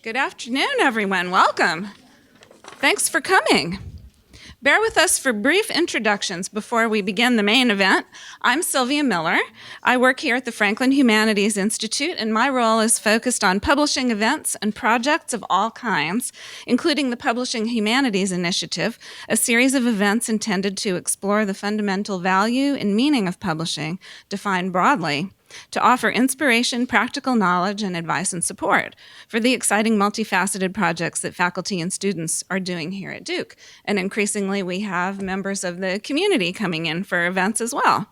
Good afternoon, everyone. Welcome. Thanks for coming. Bear with us for brief introductions before we begin the main event. I'm Sylvia Miller. I work here at the Franklin Humanities Institute, and my role is focused on publishing events and projects of all kinds, including the Publishing Humanities Initiative, a series of events intended to explore the fundamental value and meaning of publishing, defined broadly, to offer inspiration, practical knowledge, and advice and support for the exciting multifaceted projects that faculty and students are doing here at Duke. And increasingly, we have members of the community coming in for events as well.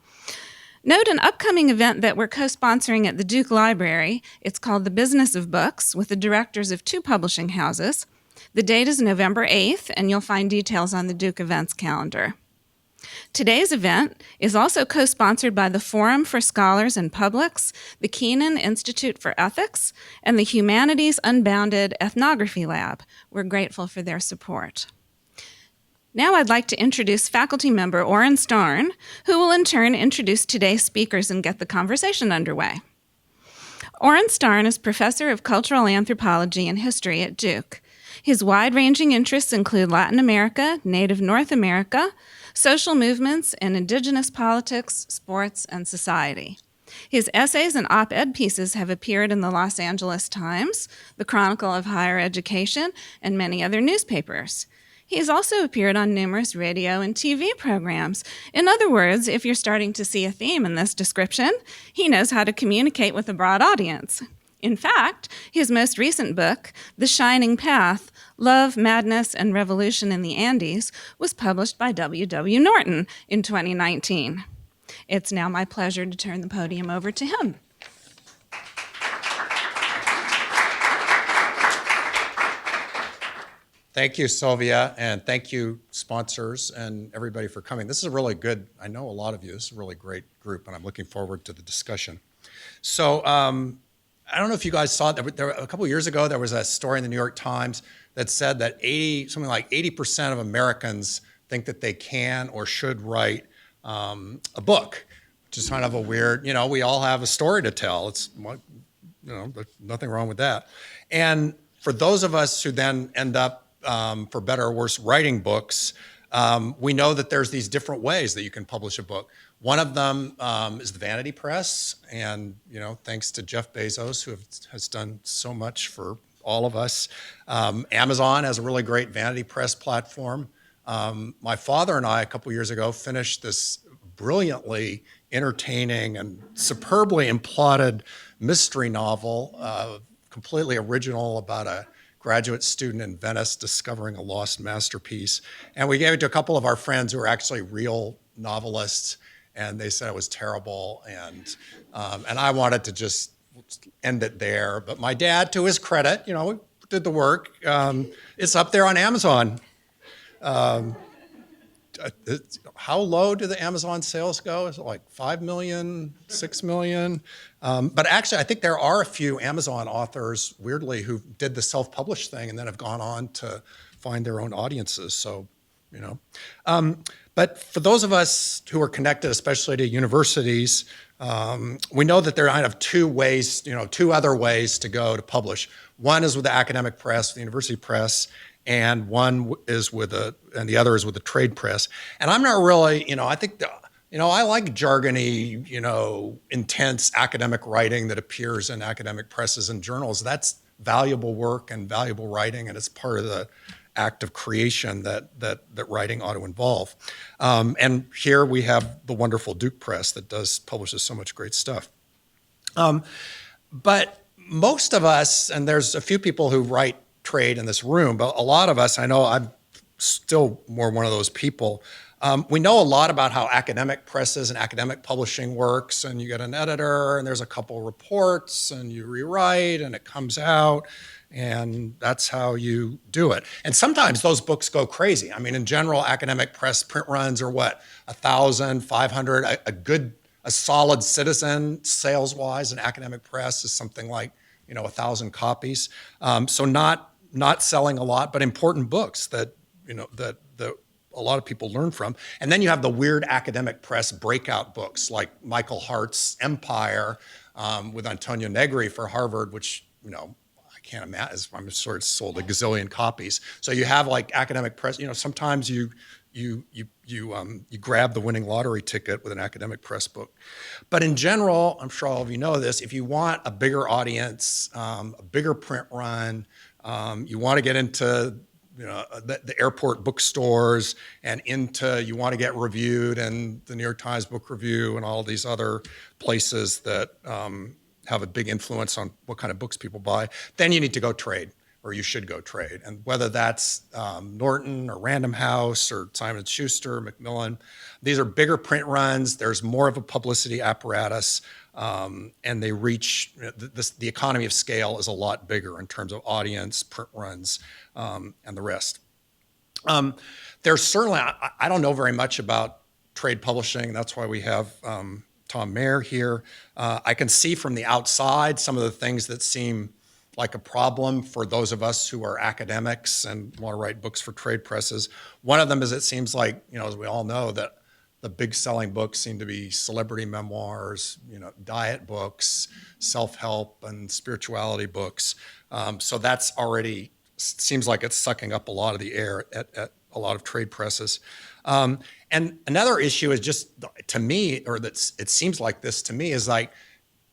Note an upcoming event that we're co-sponsoring at the Duke Library. It's called The Business of Books, with the directors of 2 publishing houses. The date is November 8th, and you'll find details on the Duke events calendar. Today's event is also co-sponsored by the Forum for Scholars and Publics, the Keenan Institute for Ethics, and the Humanities Unbounded Ethnography Lab. We're grateful for their support. Now I'd like to introduce faculty member Oren Starn, who will in turn introduce today's speakers and get the conversation underway. Oren Starn is professor of cultural anthropology and history at Duke. His wide-ranging interests include Latin America, Native North America, social movements, and indigenous politics, sports, and society. His essays and op-ed pieces have appeared in the Los Angeles Times, the Chronicle of Higher Education, and many other newspapers. He has also appeared on numerous radio and TV programs. In other words, if you're starting to see a theme in this description, he knows how to communicate with a broad audience. In fact, his most recent book, The Shining Path, Love, Madness, and Revolution in the Andes, was published by W.W. Norton in 2019. It's now my pleasure to turn the podium over to him. Thank you, Sylvia, and thank you, sponsors, and everybody for coming. This is a really good, I know a lot of you, this is a really great group, and I'm looking forward to the discussion. So, I don't know if you guys saw it. A couple of years ago, there was a story in the New York Times that said that something like 80% of Americans think that they can or should write a book, which is kind of a weird, we all have a story to tell. It's, there's nothing wrong with that. And for those of us who then end up, for better or worse, writing books, we know that there's these different ways that you can publish a book. One of them is the vanity press, and thanks to Jeff Bezos, who has done so much for all of us. Amazon has a really great vanity press platform. My father and I, a couple years ago, finished this brilliantly entertaining and superbly implotted mystery novel, completely original, about a graduate student in Venice discovering a lost masterpiece. And we gave it to a couple of our friends who are actually real novelists, and they said it was terrible, and I wanted to just end it there. But my dad, to his credit, did the work. It's up there on Amazon. How low do the Amazon sales go? Is it like 5 million, 6 million? But actually, I think there are a few Amazon authors, weirdly, who did the self-publish thing and then have gone on to find their own audiences. So, But for those of us who are connected, especially to universities, we know that there are kind of 2 ways, 2 other ways to go to publish. One is with the academic press, the university press, and one is and the other is with the trade press. And I'm not really, I think, I like jargony, intense academic writing that appears in academic presses and journals. That's valuable work and valuable writing, and it's part of the act of creation that writing ought to involve. And here we have the wonderful Duke Press that publishes so much great stuff. But most of us, and there's a few people who write trade in this room, but a lot of us, I know I'm still more one of those people, we know a lot about how academic presses and academic publishing works, and you get an editor, and there's a couple reports, and you rewrite, and it comes out, and that's how you do it. And sometimes those books go crazy. I mean, in general, academic press print runs are what, 1,000, 500, a solid Citizen sales-wise in academic press is something like 1,000 copies. So not selling a lot, but important books that that a lot of people learn from. And then you have the weird academic press breakout books like Michael Hart's Empire with Antonio Negri for Harvard, which can't imagine. I'm sure it's sold a gazillion copies. So you have like academic press. Sometimes you grab the winning lottery ticket with an academic press book. But in general, I'm sure all of you know this, if you want a bigger audience, a bigger print run, you want to get into the airport bookstores and you want to get reviewed in the New York Times Book Review and all these other places that have a big influence on what kind of books people buy, then you need to go trade, or you should go trade. And whether that's Norton or Random House or Simon & Schuster, Macmillan, these are bigger print runs. There's more of a publicity apparatus, and they reach, the economy of scale is a lot bigger in terms of audience, print runs, and the rest. There's certainly, I don't know very much about trade publishing. That's why we have Tom Mayer here. I can see from the outside some of the things that seem like a problem for those of us who are academics and want to write books for trade presses. One of them is it seems like, as we all know, that the big selling books seem to be celebrity memoirs, diet books, self-help and spirituality books. So that's already seems like it's sucking up a lot of the air at a lot of trade presses. And another issue is just, to me, it seems like this to me, is like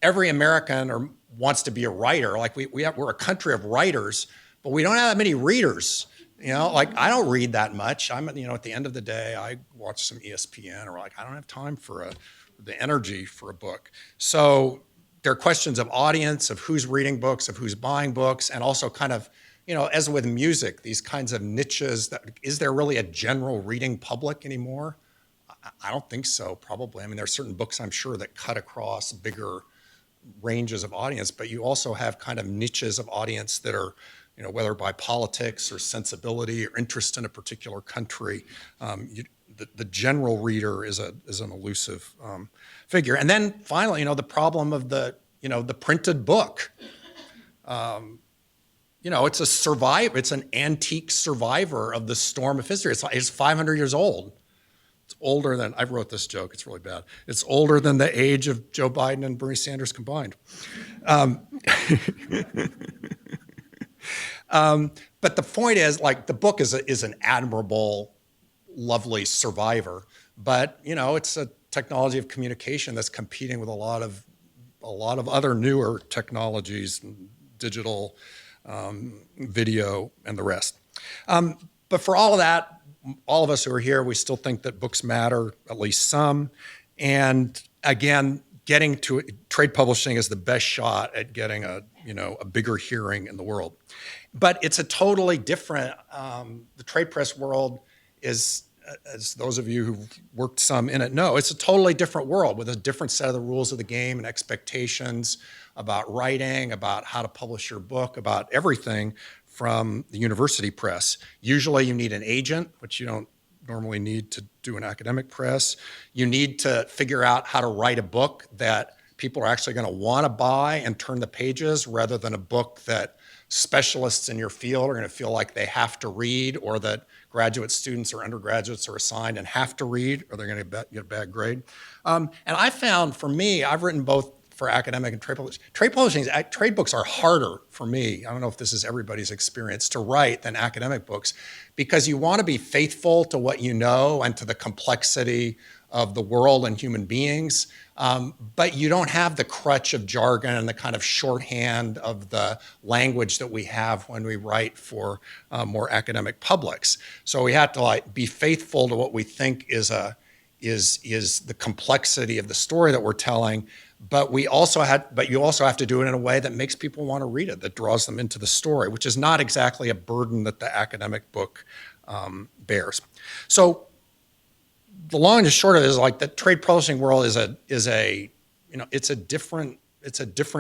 every American wants to be a writer. Like we're a country of writers, but we don't have that many readers. Like I don't read that much. At the end of the day, I watch some ESPN, or like I don't have time for the energy for a book. So there are questions of audience, of who's reading books, of who's buying books, and also kind of, as with music, these kinds of niches. Is there really a general reading public anymore? I don't think so, probably. I mean, there are certain books, I'm sure, that cut across bigger ranges of audience, but you also have kind of niches of audience that are, whether by politics or sensibility or interest in a particular country. The general reader is an elusive figure. And then finally, the problem of the printed book. It's an antique survivor of the storm of history. It's 500 years old. It's older than, I wrote this joke, it's really bad. It's older than the age of Joe Biden and Bernie Sanders combined. But the point is, like, the book is an admirable, lovely survivor, but it's a technology of communication that's competing with a lot of other newer technologies, digital, video, and the rest. But for all of that, all of us who are here, we still think that books matter, at least some. And again, getting to trade publishing is the best shot at getting a bigger hearing in the world. But it's a totally different, the trade press world is, as those of you who've worked some in it know, it's a totally different world with a different set of the rules of the game and expectations about writing, about how to publish your book, about everything from the university press. Usually you need an agent, which you don't normally need to do an academic press. You need to figure out how to write a book that people are actually going to want to buy and turn the pages, rather than a book that specialists in your field are going to feel like they have to read, or that graduate students or undergraduates are assigned and have to read, or they're going to get a bad grade. And I found, for me, I've written both for academic and trade publishing. Trade books are harder for me. I don't know if this is everybody's experience to write than academic books, because you want to be faithful to what you know and to the complexity of the world and human beings, but you don't have the crutch of jargon and the kind of shorthand of the language that we have when we write for more academic publics. So we have to be faithful to what we think is the complexity of the story that we're telling. But you also have to do it in a way that makes people want to read it, that draws them into the story, which is not exactly a burden that the academic book bears. So the long and the short of it is, like, the trade publishing world is a different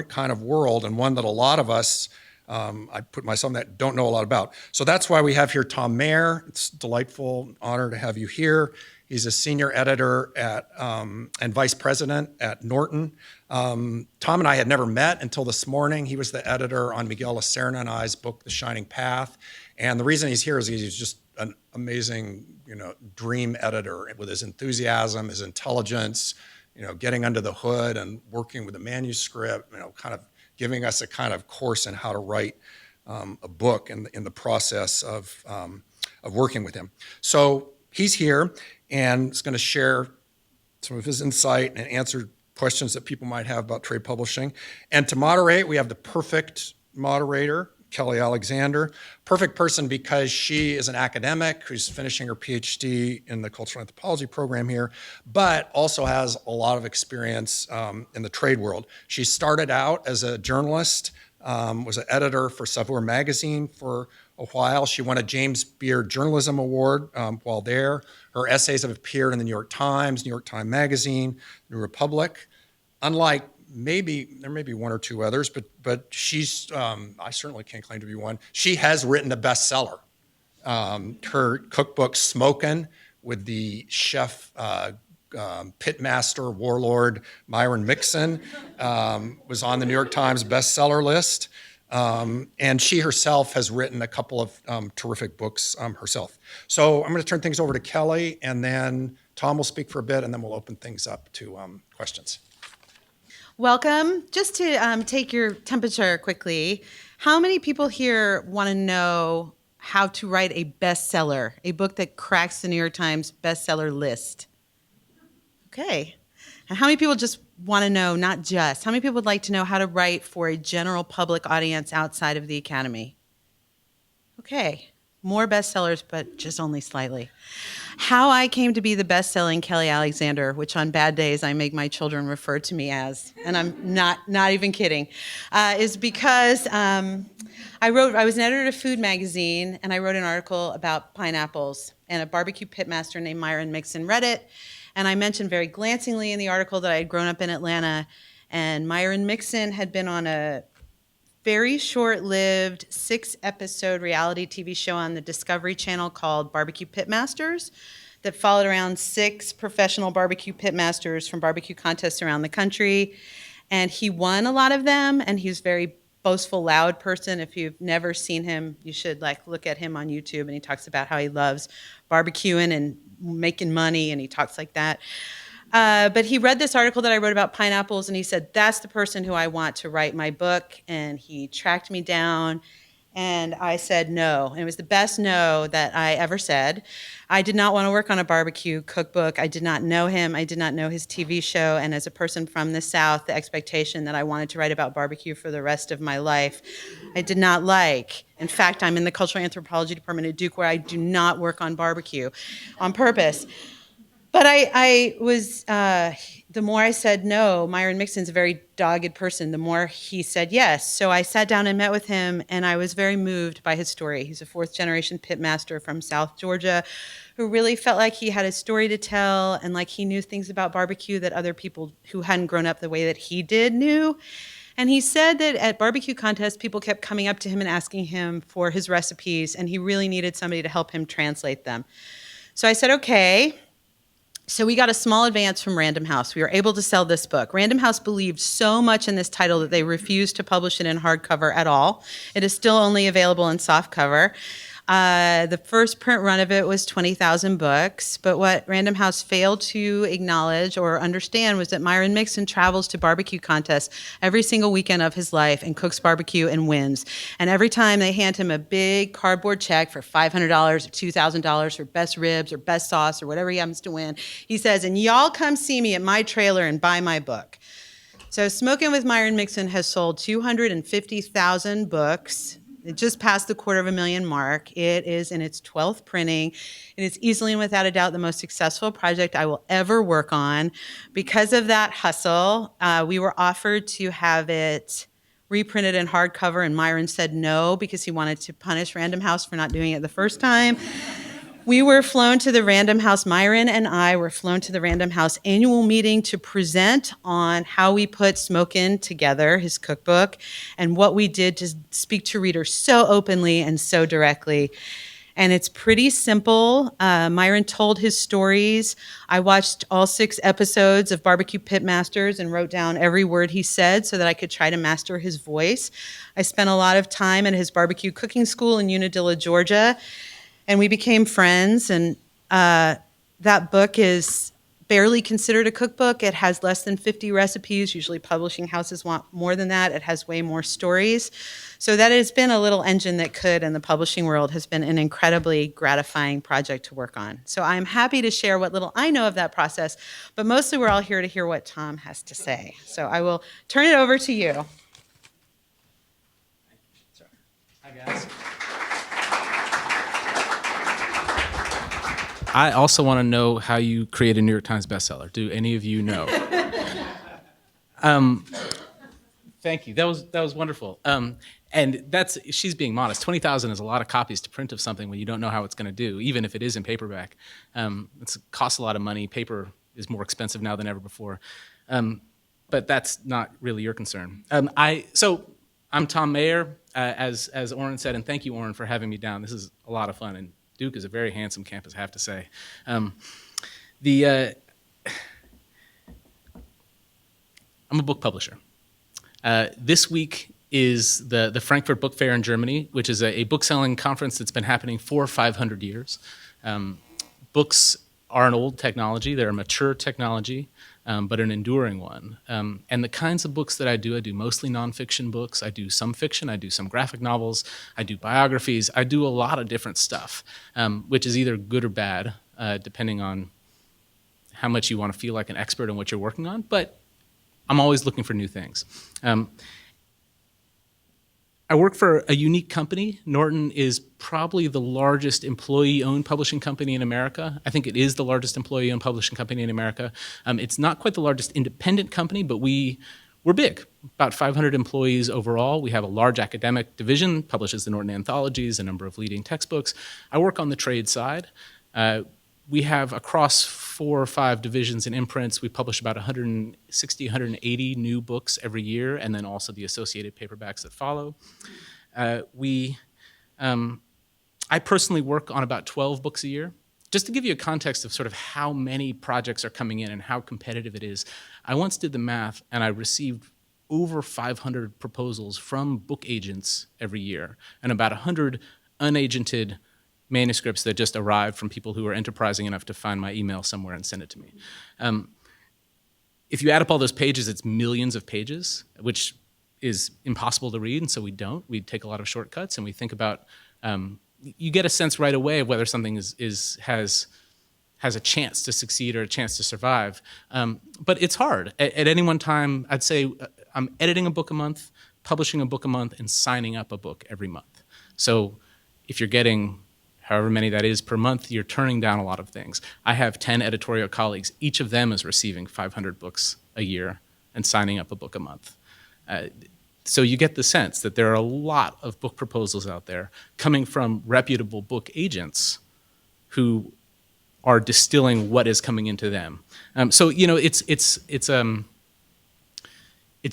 kind of world, and one that a lot of us, I put myself in that, don't know a lot about. So that's why we have here Tom Mayer. It's a delightful honor to have you here. He's a senior editor and vice president at Norton. Tom and I had never met until this morning. He was the editor on Miguel Lacerna and I's book, The Shining Path. And the reason he's here is he's just an amazing, dream editor, with his enthusiasm, his intelligence, getting under the hood and working with the manuscript, kind of giving us a kind of course in how to write a book in the process of working with him. So he's here and is going to share some of his insight and answer questions that people might have about trade publishing. And to moderate, we have the perfect moderator, Kelly Alexander. Perfect person because she is an academic who's finishing her PhD in the cultural anthropology program here, but also has a lot of experience in the trade world. She started out as a journalist, was an editor for Savoir magazine for a while. She won a James Beard Journalism Award while there. Her essays have appeared in the New York Times Magazine, New Republic. Unlike there may be one or two others, but she's, I certainly can't claim to be one. She has written a bestseller. Her cookbook, Smokin', with the chef, pitmaster, warlord, Myron Mixon, was on the New York Times bestseller list. And she herself has written a couple of terrific books herself. So I'm going to turn things over to Kelly, and then Tom will speak for a bit, and then we'll open things up to questions. Welcome. Just to take your temperature quickly, how many people here want to know how to write a bestseller, a book that cracks the New York Times bestseller list? Okay. And how many people just want to know, how many people would like to know how to write for a general public audience outside of the academy? Okay. More bestsellers, but just only slightly. How I came to be the best-selling Kelly Alexander, which on bad days I make my children refer to me as, and I'm not even kidding, is because I was an editor of Food magazine, and I wrote an article about pineapples, and a barbecue pitmaster named Myron Mixon read it, and I mentioned very glancingly in the article that I had grown up in Atlanta, and Myron Mixon had been on a very short-lived 6-episode reality TV show on the Discovery Channel called Barbecue Pitmasters that followed around 6 professional barbecue pitmasters from barbecue contests around the country. And he won a lot of them, and he's a very boastful, loud person. If you've never seen him, you should look at him on YouTube, and he talks about how he loves barbecuing and making money, and he talks like that. But he read this article that I wrote about pineapples, and he said, that's the person who I want to write my book. And he tracked me down, and I said no. And it was the best no that I ever said. I did not want to work on a barbecue cookbook. I did not know him. I did not know his TV show. And as a person from the South, the expectation that I wanted to write about barbecue for the rest of my life, I did not like. In fact, I'm in the cultural anthropology department at Duke, where I do not work on barbecue on purpose. But I was, the more I said no, Myron Mixon's a very dogged person, the more he said yes. So I sat down and met with him, and I was very moved by his story. He's a 4th-generation pitmaster from South Georgia who really felt like he had a story to tell, and like he knew things about barbecue that other people who hadn't grown up the way that he did knew. And he said that at barbecue contests, people kept coming up to him and asking him for his recipes, and he really needed somebody to help him translate them. So I said, okay. So we got a small advance from Random House. We were able to sell this book. Random House believed so much in this title that they refused to publish it in hardcover at all. It is still only available in softcover. The first print run of it was 20,000 books, but what Random House failed to acknowledge or understand was that Myron Mixon travels to barbecue contests every single weekend of his life and cooks barbecue and wins. And every time they hand him a big cardboard check for $500 or $2,000 for best ribs or best sauce or whatever he happens to win, he says, and y'all come see me at my trailer and buy my book. So Smokin' with Myron Mixon has sold 250,000 books. It just passed the 250,000 mark. It is in its 12th printing. It is easily and without a doubt the most successful project I will ever work on. Because of that hustle, we were offered to have it reprinted in hardcover, and Myron said no because he wanted to punish Random House for not doing it the first time. We were flown to the Random House, Myron and I were flown to the Random House annual meeting to present on how we put Smokin' together, his cookbook, and what we did to speak to readers so openly and so directly. And it's pretty simple. Myron told his stories. I watched all 6 episodes of Barbecue Pitmasters and wrote down every word he said so that I could try to master his voice. I spent a lot of time at his barbecue cooking school in Unadilla, Georgia, and we became friends. And that book is barely considered a cookbook. It has less than 50 recipes. Usually publishing houses want more than that. It has way more stories. So that has been a little engine that could, in the publishing world, has been an incredibly gratifying project to work on. So I'm happy to share what little I know of that process, but mostly we're all here to hear what Tom has to say. So I will turn it over to you. Hi, guys. I also want to know how you create a New York Times bestseller. Do any of you know? Thank you. That was wonderful. And she's being modest. 20,000 is a lot of copies to print of something when you don't know how it's going to do, even if it is in paperback. It costs a lot of money. Paper is more expensive now than ever before. But that's not really your concern. So I'm Tom Mayer, as Oren said, and thank you, Oren, for having me down. This is a lot of fun, and Duke is a very handsome campus, I have to say. I'm a book publisher. This week is the Frankfurt Book Fair in Germany, which is a book-selling conference that's been happening for 500 years. Books are an old technology. They're a mature technology, but an enduring one. And the kinds of books that I do mostly nonfiction books. I do some fiction. I do some graphic novels. I do biographies. I do a lot of different stuff, which is either good or bad, depending on how much you want to feel like an expert in what you're working on. But I'm always looking for new things. I work for a unique company. Norton is probably the largest employee-owned publishing company in America. I think it is the largest employee-owned publishing company in America. It's not quite the largest independent company, but we're big, about 500 employees overall. We have a large academic division, publishes the Norton Anthologies, a number of leading textbooks. I work on the trade side. We have across 4 or 5 divisions and imprints. We publish about 160, 180 new books every year, and then also the associated paperbacks that follow. I personally work on about 12 books a year. Just to give you a context of sort of how many projects are coming in and how competitive it is, I once did the math, and I received over 500 proposals from book agents every year, and about 100 unagented manuscripts that just arrived from people who are enterprising enough to find my email somewhere and send it to me. If you add up all those pages, it's millions of pages, which is impossible to read, and so we don't. We take a lot of shortcuts, and we think about, you get a sense right away of whether something has a chance to succeed or a chance to survive. But it's hard. At any one time, I'd say I'm editing a book a month, publishing a book a month, and signing up a book every month. So if you're getting however many that is per month, you're turning down a lot of things. I have 10 editorial colleagues. Each of them is receiving 500 books a year and signing up a book a month. So you get the sense that there are a lot of book proposals out there coming from reputable book agents who are distilling what is coming into them. So you know, it's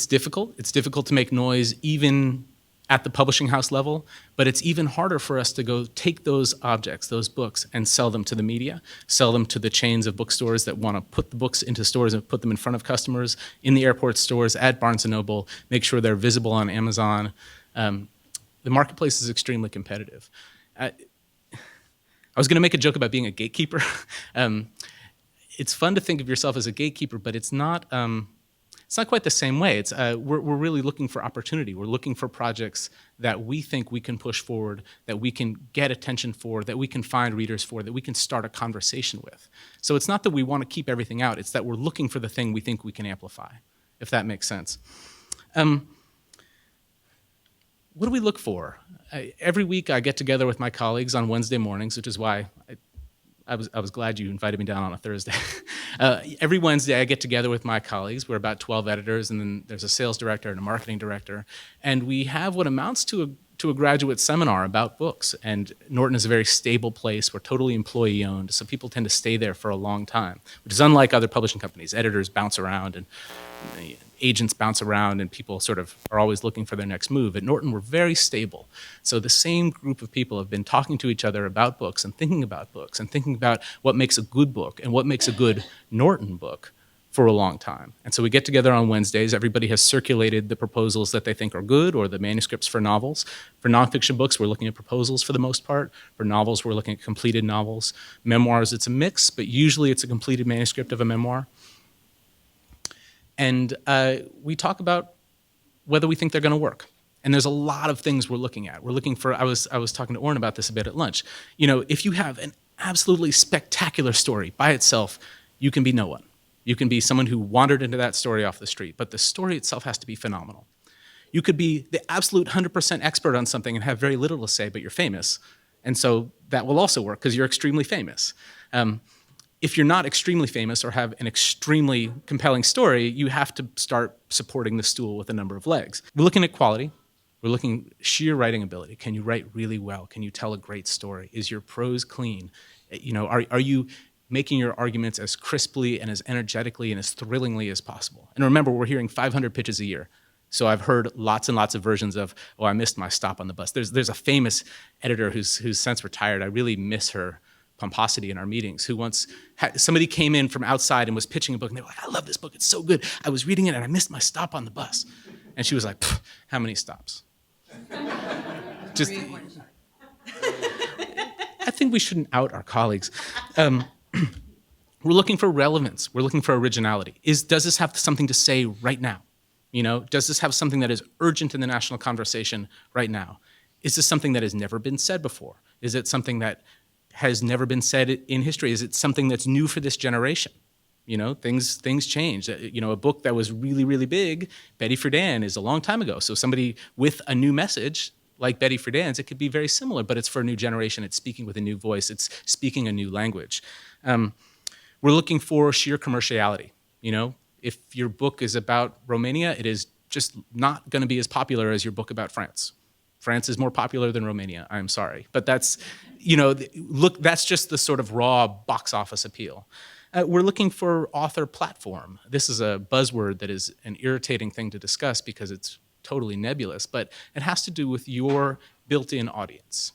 difficult. It's difficult to make noise even at the publishing house level, but it's even harder for us to go take those objects, those books, and sell them to the media, sell them to the chains of bookstores that want to put the books into stores and put them in front of customers, in the airport stores, at Barnes & Noble, make sure they're visible on Amazon. The marketplace is extremely competitive. I was going to make a joke about being a gatekeeper. It's fun to think of yourself as a gatekeeper, but it's not quite the same way. We're really looking for opportunity. We're looking for projects that we think we can push forward, that we can get attention for, that we can find readers for, that we can start a conversation with. So it's not that we want to keep everything out. It's that we're looking for the thing we think we can amplify, if that makes sense. What do we look for? Every week I get together with my colleagues on Wednesday mornings, which is why I was glad you invited me down on a Thursday. Every Wednesday I get together with my colleagues. We're about 12 editors, and then there's a sales director and a marketing director. And we have what amounts to a graduate seminar about books. And Norton is a very stable place. We're totally employee owned, so people tend to stay there for a long time, which is unlike other publishing companies. Editors bounce around and agents bounce around, and people sort of are always looking for their next move. At Norton, we're very stable. So the same group of people have been talking to each other about books and thinking about what makes a good book and what makes a good Norton book for a long time. And so we get together on Wednesdays. Everybody has circulated the proposals that they think are good or the manuscripts for novels. For nonfiction books, we're looking at proposals for the most part. For novels, we're looking at completed novels. Memoirs, it's a mix, but usually it's a completed manuscript of a memoir. And we talk about whether we think they're going to work. And there's a lot of things we're looking at. We're looking for, I was talking to Orrin about this a bit at lunch. You know, if you have an absolutely spectacular story by itself, you can be no one. You can be someone who wandered into that story off the street, but the story itself has to be phenomenal. You could be the absolute 100% expert on something and have very little to say, but you're famous. And so that will also work because you're extremely famous. If you're not extremely famous or have an extremely compelling story, you have to start supporting the stool with a number of legs. We're looking at quality. We're looking sheer writing ability. Can you write really well? Can you tell a great story? Is your prose clean? You know, are you making your arguments as crisply and as energetically and as thrillingly as possible? And remember, we're hearing 500 pitches a year. So I've heard lots and lots of versions of, oh, I missed my stop on the bus. There's a famous editor who's since retired. I really miss her pomposity in our meetings, who once had, somebody came in from outside and was pitching a book, and they were like, I love this book, it's so good. I was reading it and I missed my stop on the bus. And she was like, how many stops? Just, I think we shouldn't out our colleagues. We're looking for relevance. We're looking for originality. Does this have something to say right now? You know, does this have something that is urgent in the national conversation right now? Is this something that has never been said before? Is it something that has never been said in history? Is it something that's new for this generation? You know, things change. You know, a book that was really, really big, Betty Friedan, is a long time ago. So somebody with a new message, like Betty Friedan's, it could be very similar, but it's for a new generation. It's speaking with a new voice. It's speaking a new language. We're looking for sheer commerciality. You know, if your book is about Romania, it is just not going to be as popular as your book about France. France is more popular than Romania, I'm sorry. But that's, you know, look, that's just the sort of raw box office appeal. We're looking for author platform. This is a buzzword that is an irritating thing to discuss because it's totally nebulous, but it has to do with your built-in audience.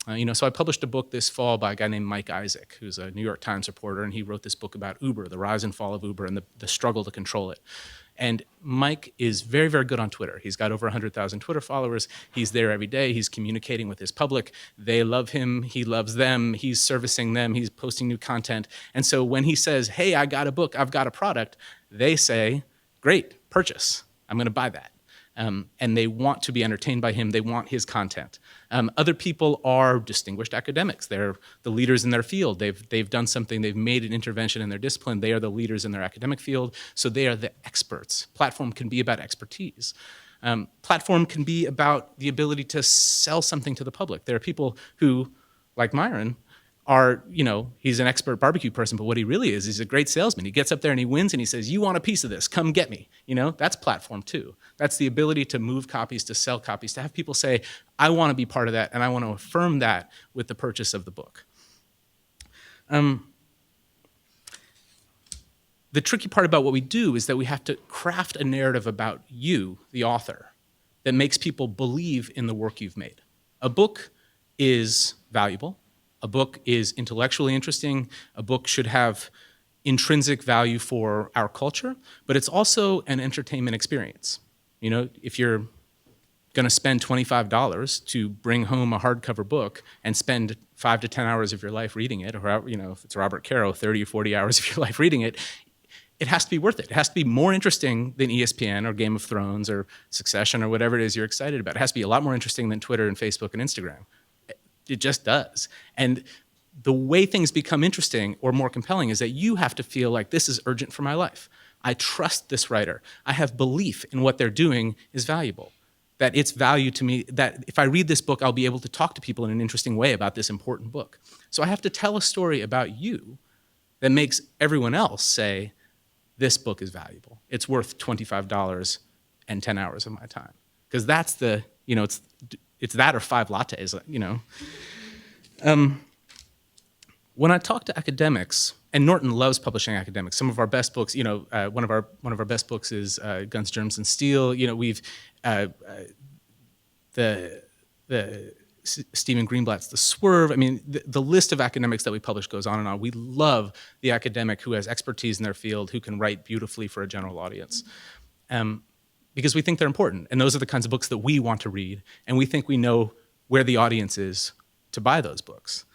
You know, so I published a book this fall by a guy named Mike Isaac, who's a New York Times reporter, and he wrote this book about Uber, the rise and fall of Uber and the struggle to control it. And Mike is very, very good on Twitter. He's got over 100,000 Twitter followers. He's there every day. He's communicating with his public. They love him. He loves them. He's servicing them. He's posting new content. And so when he says, hey, I got a book, I've got a product, they say, great, purchase. I'm going to buy that. And they want to be entertained by him. They want his content. Other people are distinguished academics. They're the leaders in their field. They've done something. They've made an intervention in their discipline. They are the leaders in their academic field. So they are the experts. Platform can be about expertise. Platform can be about the ability to sell something to the public. There are people who, like Myron, are, you know, he's an expert barbecue person, but what he really is, he's a great salesman. He gets up there and he wins and he says, you want a piece of this, come get me. You know, that's platform too. That's the ability to move copies, to sell copies, to have people say, I want to be part of that and I want to affirm that with the purchase of the book. The tricky part about what we do is that we have to craft a narrative about you, the author, that makes people believe in the work you've made. A book is valuable. A book is intellectually interesting. A book should have intrinsic value for our culture, but it's also an entertainment experience. You know, if you're going to spend $25 to bring home a hardcover book and spend 5 to 10 hours of your life reading it, or, you know, if it's Robert Caro, 30 or 40 hours of your life reading it, it has to be worth it. It has to be more interesting than ESPN or Game of Thrones or Succession or whatever it is you're excited about. It has to be a lot more interesting than Twitter and Facebook and Instagram. It just does. And the way things become interesting or more compelling is that you have to feel like this is urgent for my life. I trust this writer. I have belief in what they're doing is valuable, that it's value to me, that if I read this book, I'll be able to talk to people in an interesting way about this important book. So I have to tell a story about you that makes everyone else say, this book is valuable. It's worth $25 and 10 hours of my time. Because that's the, you know, it's that or 5 lattes, you know. When I talk to academics, and Norton loves publishing academics. Some of our best books, you know, one of our best books is Guns, Germs, and Steel. You know, we've the Stephen Greenblatt's The Swerve. I mean, the list of academics that we publish goes on and on. We love the academic who has expertise in their field, who can write beautifully for a general audience. Because we think they're important. And those are the kinds of books that we want to read. And we think we know where the audience is to buy those books.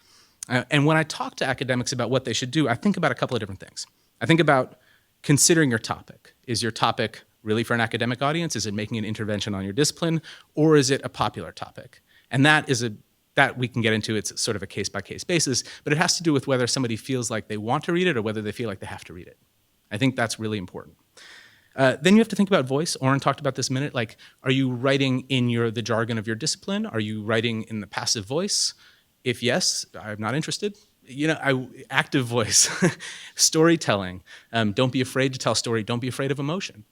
And when I talk to academics about what they should do, I think about a couple of different things. I think about considering your topic. Is your topic really for an academic audience? Is it making an intervention on your discipline? Or is it a popular topic? And that we can get into. It's sort of a case-by-case basis, but it has to do with whether somebody feels like they want to read it or whether they feel like they have to read it. I think that's really important. Then you have to think about voice. Oren talked about this a minute. Like, are you writing in the jargon of your discipline? Are you writing in the passive voice? If yes, I'm not interested. Active voice, storytelling. Don't be afraid to tell story. Don't be afraid of emotion.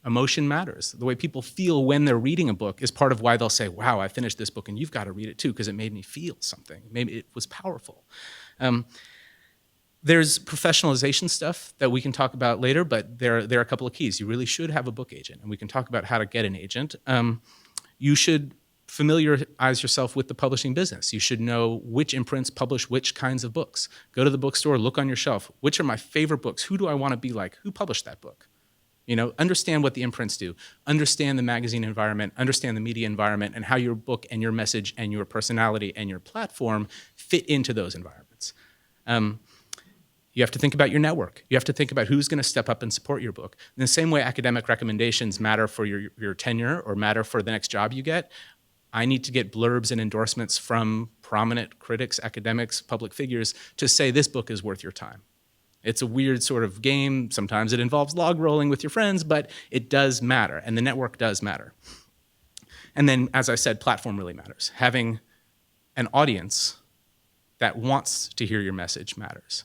Emotion matters. The way people feel when they're reading a book is part of why they'll say, wow, I finished this book and you've got to read it too because it made me feel something. Maybe it was powerful. There's professionalization stuff that we can talk about later, but there are a couple of keys. You really should have a book agent, and we can talk about how to get an agent. You should familiarize yourself with the publishing business. You should know which imprints publish which kinds of books. Go to the bookstore, look on your shelf. Which are my favorite books? Who do I want to be like? Who published that book? Understand what the imprints do. Understand the magazine environment, understand the media environment, and how your book and your message and your personality and your platform fit into those environments. You have to think about your network. You have to think about who's going to step up and support your book. In the same way academic recommendations matter for your tenure or matter for the next job you get, I need to get blurbs and endorsements from prominent critics, academics, public figures to say this book is worth your time. It's a weird sort of game. Sometimes it involves log rolling with your friends, but it does matter, and the network does matter. And then, as I said, platform really matters. Having an audience that wants to hear your message matters.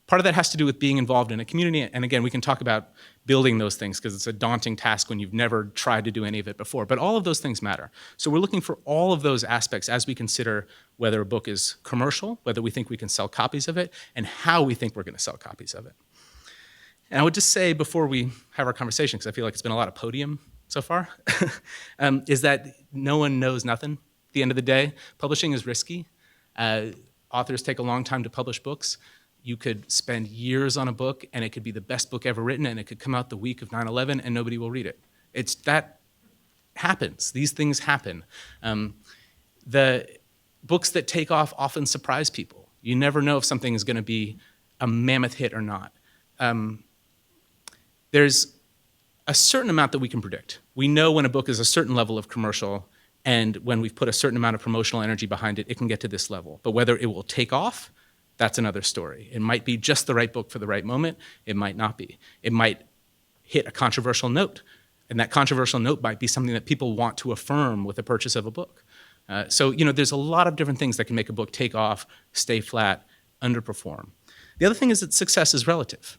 Part of that has to do with being involved in a community, and again, we can talk about building those things because it's a daunting task when you've never tried to do any of it before, but all of those things matter. So we're looking for all of those aspects as we consider whether a book is commercial, whether we think we can sell copies of it, and how we think we're going to sell copies of it. And I would just say before we have our conversation, because I feel like it's been a lot of podium so far, is that no one knows nothing at the end of the day. Publishing is risky. Authors take a long time to publish books. You could spend years on a book, and it could be the best book ever written, and it could come out the week of 9/11, and nobody will read it. That happens. These things happen. The books that take off often surprise people. You never know if something is going to be a mammoth hit or not. There's a certain amount that we can predict. We know when a book is a certain level of commercial, and when we've put a certain amount of promotional energy behind it, it can get to this level. But whether it will take off, that's another story. It might be just the right book for the right moment. It might not be. It might hit a controversial note, and that controversial note might be something that people want to affirm with the purchase of a book. So there's a lot of different things that can make a book take off, stay flat, underperform. The other thing is that success is relative.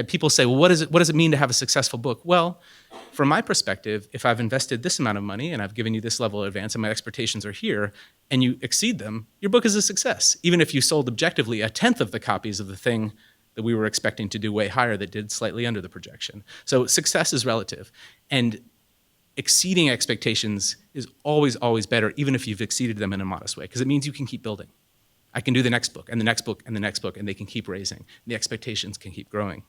People say, well, what does it mean to have a successful book? Well, from my perspective, if I've invested this amount of money and I've given you this level of advance and my expectations are here and you exceed them, your book is a success. Even if you sold objectively 1/10 of the copies of the thing that we were expecting to do way higher that did slightly under the projection. So success is relative. And exceeding expectations is always, always better, even if you've exceeded them in a modest way, because it means you can keep building. I can do the next book and the next book and the next book, and they can keep raising. The expectations can keep growing.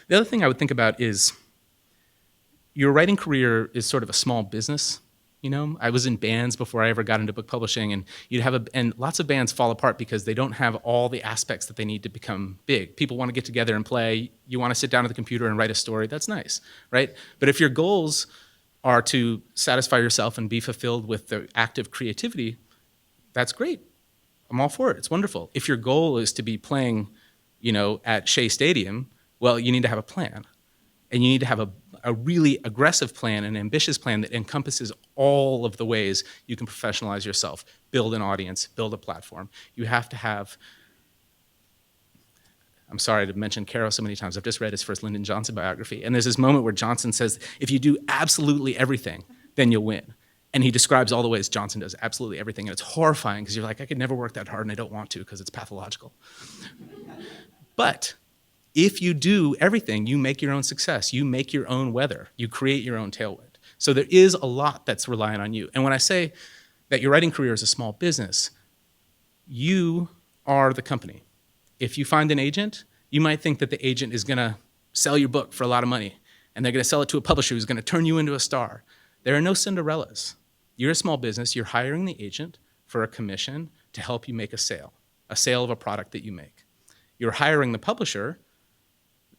The other thing I would think about is your writing career is sort of a small business. I was in bands before I ever got into book publishing, and and lots of bands fall apart because they don't have all the aspects that they need to become big. People want to get together and play. You want to sit down at the computer and write a story. That's nice, right? But if your goals are to satisfy yourself and be fulfilled with the active creativity, that's great. I'm all for it. It's wonderful. If your goal is to be playing, at Shea Stadium, well, you need to have a plan. And you need to have a really aggressive plan, an ambitious plan that encompasses all of the ways you can professionalize yourself, build an audience, build a platform. You have to have, I'm sorry to mention Caro so many times. I've just read his first Lyndon Johnson biography. And there's this moment where Johnson says, if you do absolutely everything, then you'll win. And he describes all the ways Johnson does absolutely everything. And it's horrifying because you're like, I could never work that hard and I don't want to because it's pathological. But if you do everything, you make your own success. You make your own weather. You create your own tailwind. So there is a lot that's reliant on you. And when I say that your writing career is a small business, you are the company. If you find an agent, you might think that the agent is going to sell your book for a lot of money, and they're going to sell it to a publisher who's going to turn you into a star. There are no Cinderellas. You're a small business. You're hiring the agent for a commission to help you make a sale of a product that you make. You're hiring the publisher.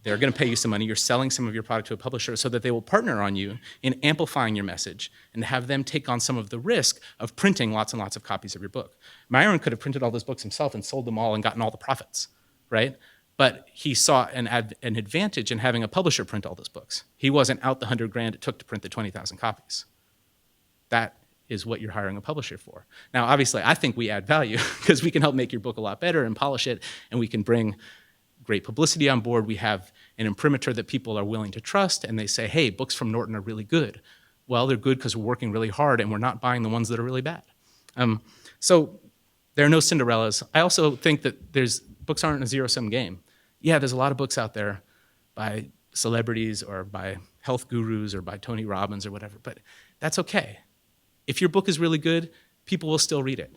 They're going to pay you some money. You're selling some of your product to a publisher so that they will partner on you in amplifying your message and have them take on some of the risk of printing lots and lots of copies of your book. Myron could have printed all those books himself and sold them all and gotten all the profits, right? But he saw an advantage in having a publisher print all those books. He wasn't out the $100,000 it took to print the 20,000 copies. That is what you're hiring a publisher for. Now, obviously, I think we add value because we can help make your book a lot better and polish it, and we can bring great publicity on board. We have an imprimatur that people are willing to trust, and they say, hey, books from Norton are really good. Well, they're good because we're working really hard, and we're not buying the ones that are really bad. So there are no Cinderellas. I also think that books aren't a zero-sum game. Yeah, there's a lot of books out there by celebrities or by health gurus or by Tony Robbins or whatever, but that's okay. If your book is really good, people will still read it.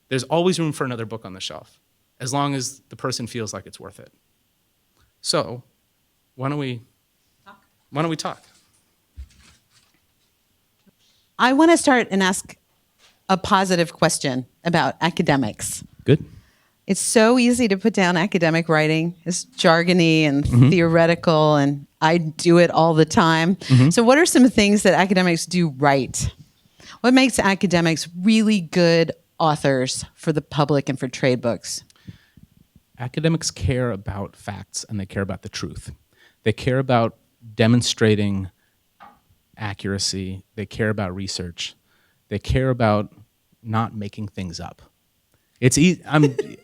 There's always room for another book on the shelf, as long as the person feels like it's worth it. So, why don't we talk? I want to start and ask a positive question about academics. Good. It's so easy to put down academic writing. It's jargony and theoretical, and I do it all the time. So what are some things that academics do right? What makes academics really good authors for the public and for trade books? Academics care about facts, and they care about the truth. They care about demonstrating accuracy. They care about research. They care about not making things up. It's easy.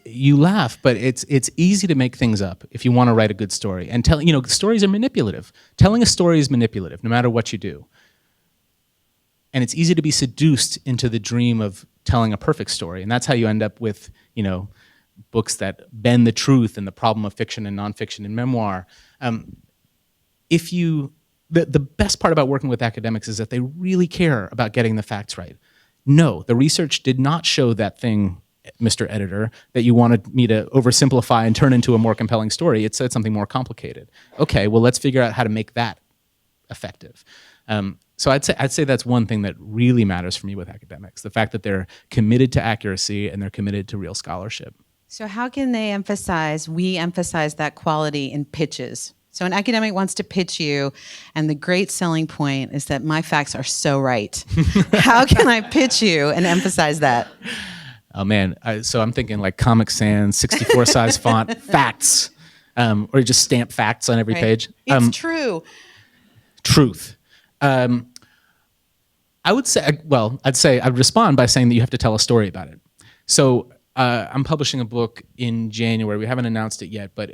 You laugh, but it's easy to make things up if you want to write a good story. And stories are manipulative. Telling a story is manipulative, no matter what you do. And it's easy to be seduced into the dream of telling a perfect story, and that's how you end up with, books that bend the truth and the problem of fiction and nonfiction and memoir. The best part about working with academics is that they really care about getting the facts right. No, the research did not show that thing, Mr. Editor, that you wanted me to oversimplify and turn into a more compelling story. It said something more complicated. Okay, well, let's figure out how to make that effective. So I'd say that's one thing that really matters for me with academics, the fact that they're committed to accuracy and they're committed to real scholarship. So how can we emphasize that quality in pitches? So an academic wants to pitch you, and the great selling point is that my facts are so right. How can I pitch you and emphasize that? Oh man, so I'm thinking like Comic Sans, 64 size font, facts, or just stamp facts on every page. It's true. Truth. I'd respond by saying that you have to tell a story about it. So I'm publishing a book in January. We haven't announced it yet, but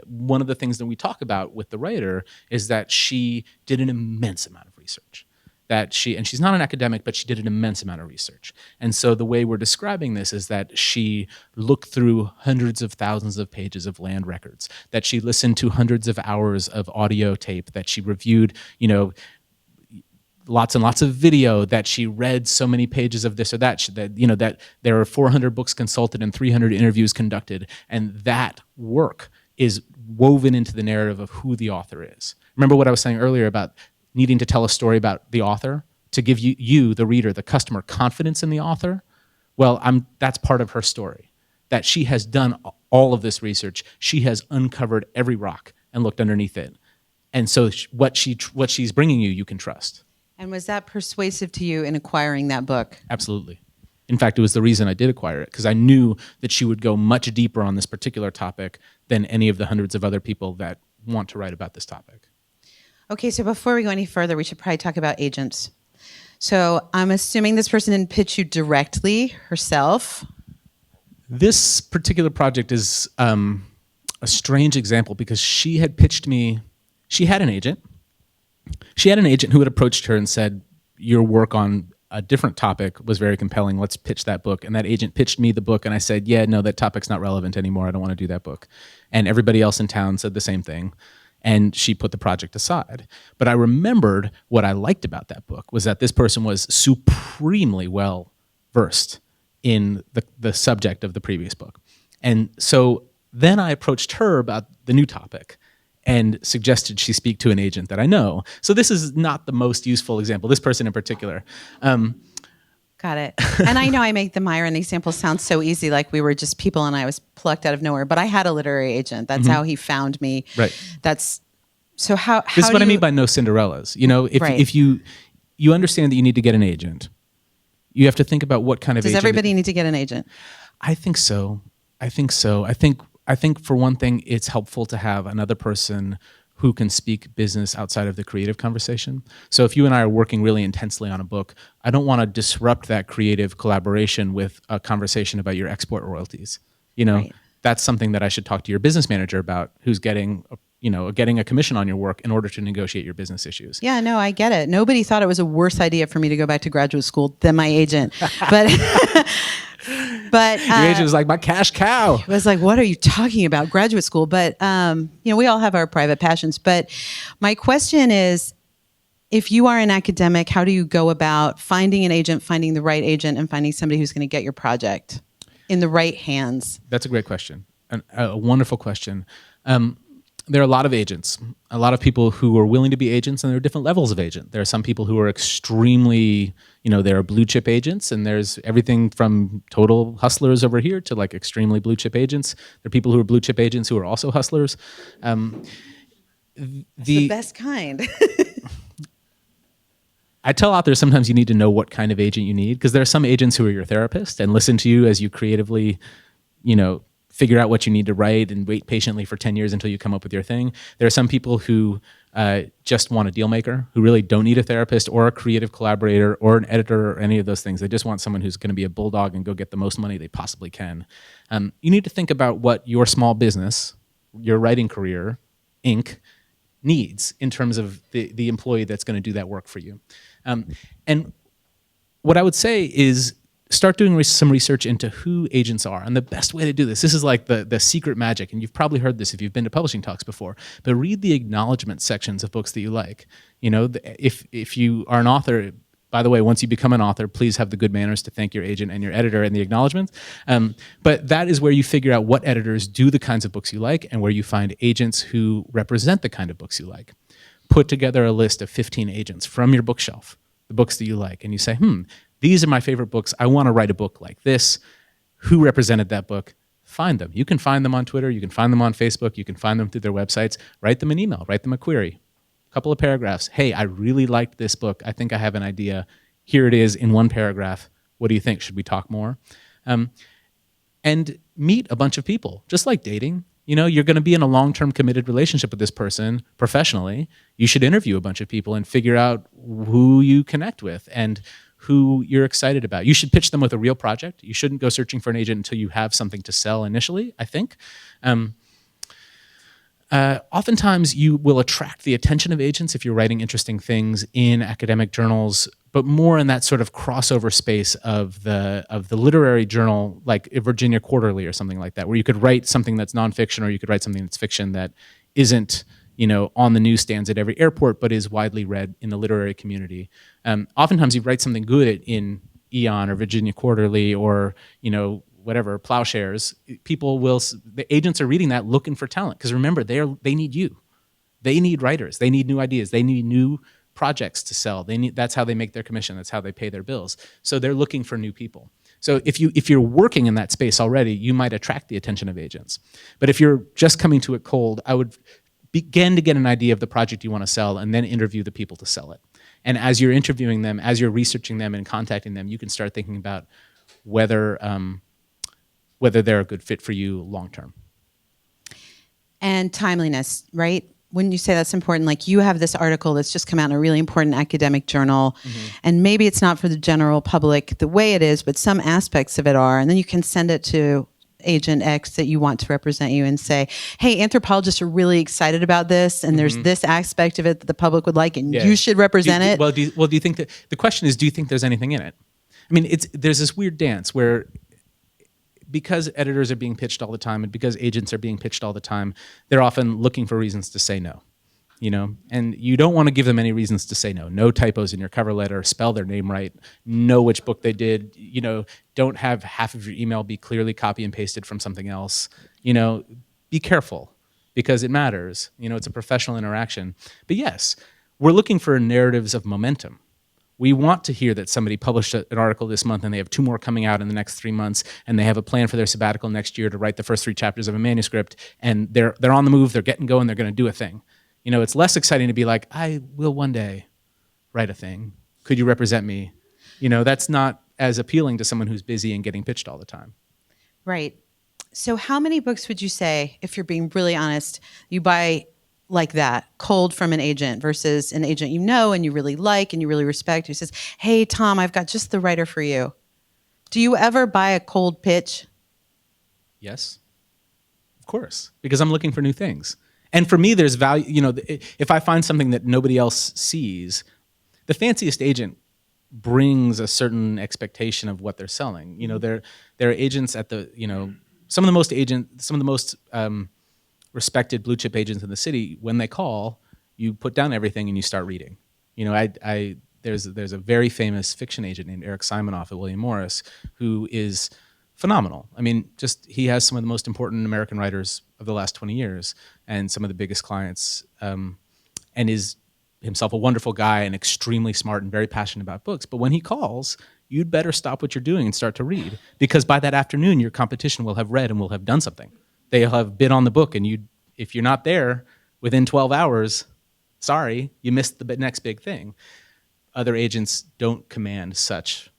one of the things that we talk about with the writer is that she did an immense amount of research. And she's not an academic, but she did an immense amount of research. And so the way we're describing this is that she looked through hundreds of thousands of pages of land records, that she listened to hundreds of hours of audio tape, that she reviewed, lots and lots of video, that she read so many pages of this or that, that there are 400 books consulted and 300 interviews conducted, and that work is woven into the narrative of who the author is. Remember what I was saying earlier about needing to tell a story about the author to give you, the reader, the customer, confidence in the author? Well, that's part of her story, that she has done all of this research. She has uncovered every rock and looked underneath it. And so what she's bringing you can trust. And was that persuasive to you in acquiring that book? Absolutely. In fact, it was the reason I did acquire it, because I knew that she would go much deeper on this particular topic than any of the hundreds of other people that want to write about this topic. Okay, so before we go any further, we should probably talk about agents. So I'm assuming this person didn't pitch you directly herself. This particular project is a strange example because she had pitched me. She had an agent. She had an agent who had approached her and said, your work on a different topic was very compelling. Let's pitch that book. And that agent pitched me the book, and I said, yeah, no, that topic's not relevant anymore. I don't want to do that book. And everybody else in town said the same thing. and she put the project aside. But I remembered what I liked about that book was that this person was supremely well versed in the subject of the previous book. And so then I approached her about the new topic and suggested she speak to an agent that I know. So this is not the most useful example, this person in particular. Got it. And I know I make the Myron example sound so easy, like we were just people and I was plucked out of nowhere, but I had a literary agent. That's how he found me. Right. That's so how This is what do I mean you- by no Cinderellas. You know, Right. if you understand that you need to get an agent, you have to think about what kind of Does agent. everybody need to get an agent? I think so. I think for one thing, it's helpful to have another person who can speak business outside of the creative conversation. So if you and I are working really intensely on a book, I don't want to disrupt that creative collaboration with a conversation about your export royalties. You know, Right. that's something that I should talk to your business manager about, who's getting a commission on your work in order to negotiate your business issues. Yeah, no, I get it. Nobody thought it was a worse idea for me to go back to graduate school than my agent. But Your agent is like my cash cow. I was like, what are you talking about? Graduate school. But, we all have our private passions. But my question is, if you are an academic, how do you go about finding an agent, finding the right agent, and finding somebody who's going to get your project in the right hands? That's a great question, a wonderful question. There are a lot of agents, a lot of people who are willing to be agents, and there are different levels of agent. There are some people who are extremely, there are blue chip agents, and there's everything from total hustlers over here to like extremely blue chip agents. There are people who are blue chip agents who are also hustlers. The best kind. I tell authors sometimes you need to know what kind of agent you need, because there are some agents who are your therapist and listen to you as you creatively, figure out what you need to write and wait patiently for 10 years until you come up with your thing. There are some people who just want a deal maker, who really don't need a therapist or a creative collaborator or an editor or any of those things. They just want someone who's going to be a bulldog and go get the most money they possibly can. You need to think about what your small business, your writing career, Inc., needs in terms of the employee that's going to do that work for you. And what I would say is start doing some research into who agents are. And the best way to do this is like the secret magic, and you've probably heard this if you've been to publishing talks before, but read the acknowledgement sections of books that you like. If you are an author, by the way, once you become an author, please have the good manners to thank your agent and your editor in the acknowledgments. But that is where you figure out what editors do the kinds of books you like and where you find agents who represent the kind of books you like. Put together a list of 15 agents from your bookshelf, the books that you like, and you say, these are my favorite books. I want to write a book like this. Who represented that book? Find them. You can find them on Twitter. You can find them on Facebook. You can find them through their websites. Write them an email. Write them a query. A couple of paragraphs. Hey, I really liked this book. I think I have an idea. Here it is in one paragraph. What do you think? Should we talk more? And meet a bunch of people, just like dating. You're going to be in a long-term committed relationship with this person professionally. You should interview a bunch of people and figure out who you connect with and who you're excited about. You should pitch them with a real project. You shouldn't go searching for an agent until you have something to sell initially, I think. Oftentimes you will attract the attention of agents if you're writing interesting things in academic journals, but more in that sort of crossover space of the literary journal, like Virginia Quarterly or something like that, where you could write something that's nonfiction or you could write something that's fiction that isn't on the newsstands at every airport, but is widely read in the literary community. Oftentimes you write something good in Eon or Virginia Quarterly or, whatever, Plowshares. The agents are reading that looking for talent. Because remember, they need you. They need writers. They need new ideas. They need new projects to sell. That's how they make their commission. That's how they pay their bills. So they're looking for new people. So if you're working in that space already, you might attract the attention of agents. But if you're just coming to it cold, I would begin to get an idea of the project you want to sell and then interview the people to sell it. And as you're interviewing them, as you're researching them and contacting them, you can start thinking about whether they're a good fit for you long term. And timeliness, right? When you say that's important, like you have this article that's just come out in a really important academic journal, and maybe it's not for the general public the way it is, but some aspects of it are, and then you can send it to agent X that you want to represent you and say, hey, anthropologists are really excited about this, and there's this aspect of it that the public would like, and you should represent it. Do you think that the question is, do you think there's anything in it? I mean, there's this weird dance where because editors are being pitched all the time and because agents are being pitched all the time, they're often looking for reasons to say no. and you don't want to give them any reasons to say no. No typos in your cover letter, spell their name right, know which book they did, don't have half of your email be clearly copy and pasted from something else. Be careful because it matters. It's a professional interaction. But yes, we're looking for narratives of momentum. We want to hear that somebody published an article this month and they have 2 more coming out in the next 3 months, and they have a plan for their sabbatical next year to write the first 3 chapters of a manuscript, and they're on the move, they're getting going, they're going to do a thing. It's less exciting to be like, I will one day write a thing. Could you represent me? That's not as appealing to someone who's busy and getting pitched all the time. Right. So how many books would you say, if you're being really honest, you buy like that, cold from an agent versus an agent and you really like and you really respect, who says, hey, Tom, I've got just the writer for you. Do you ever buy a cold pitch? Yes, of course, because I'm looking for new things. And for me, there's value, if I find something that nobody else sees, the fanciest agent brings a certain expectation of what they're selling. There are agents at the, some of the most respected blue chip agents in the city. When they call, you put down everything and you start reading. There's a very famous fiction agent named Eric Simonoff at William Morris who is phenomenal. He has some of the most important American writers of the last 20 years and some of the biggest clients, and is himself a wonderful guy and extremely smart and very passionate about books. But when he calls, you'd better stop what you're doing and start to read, because by that afternoon, your competition will have read and will have done something. They'll have bid on the book, and if you're not there within 12 hours, sorry, you missed the next big thing. Other agents don't command such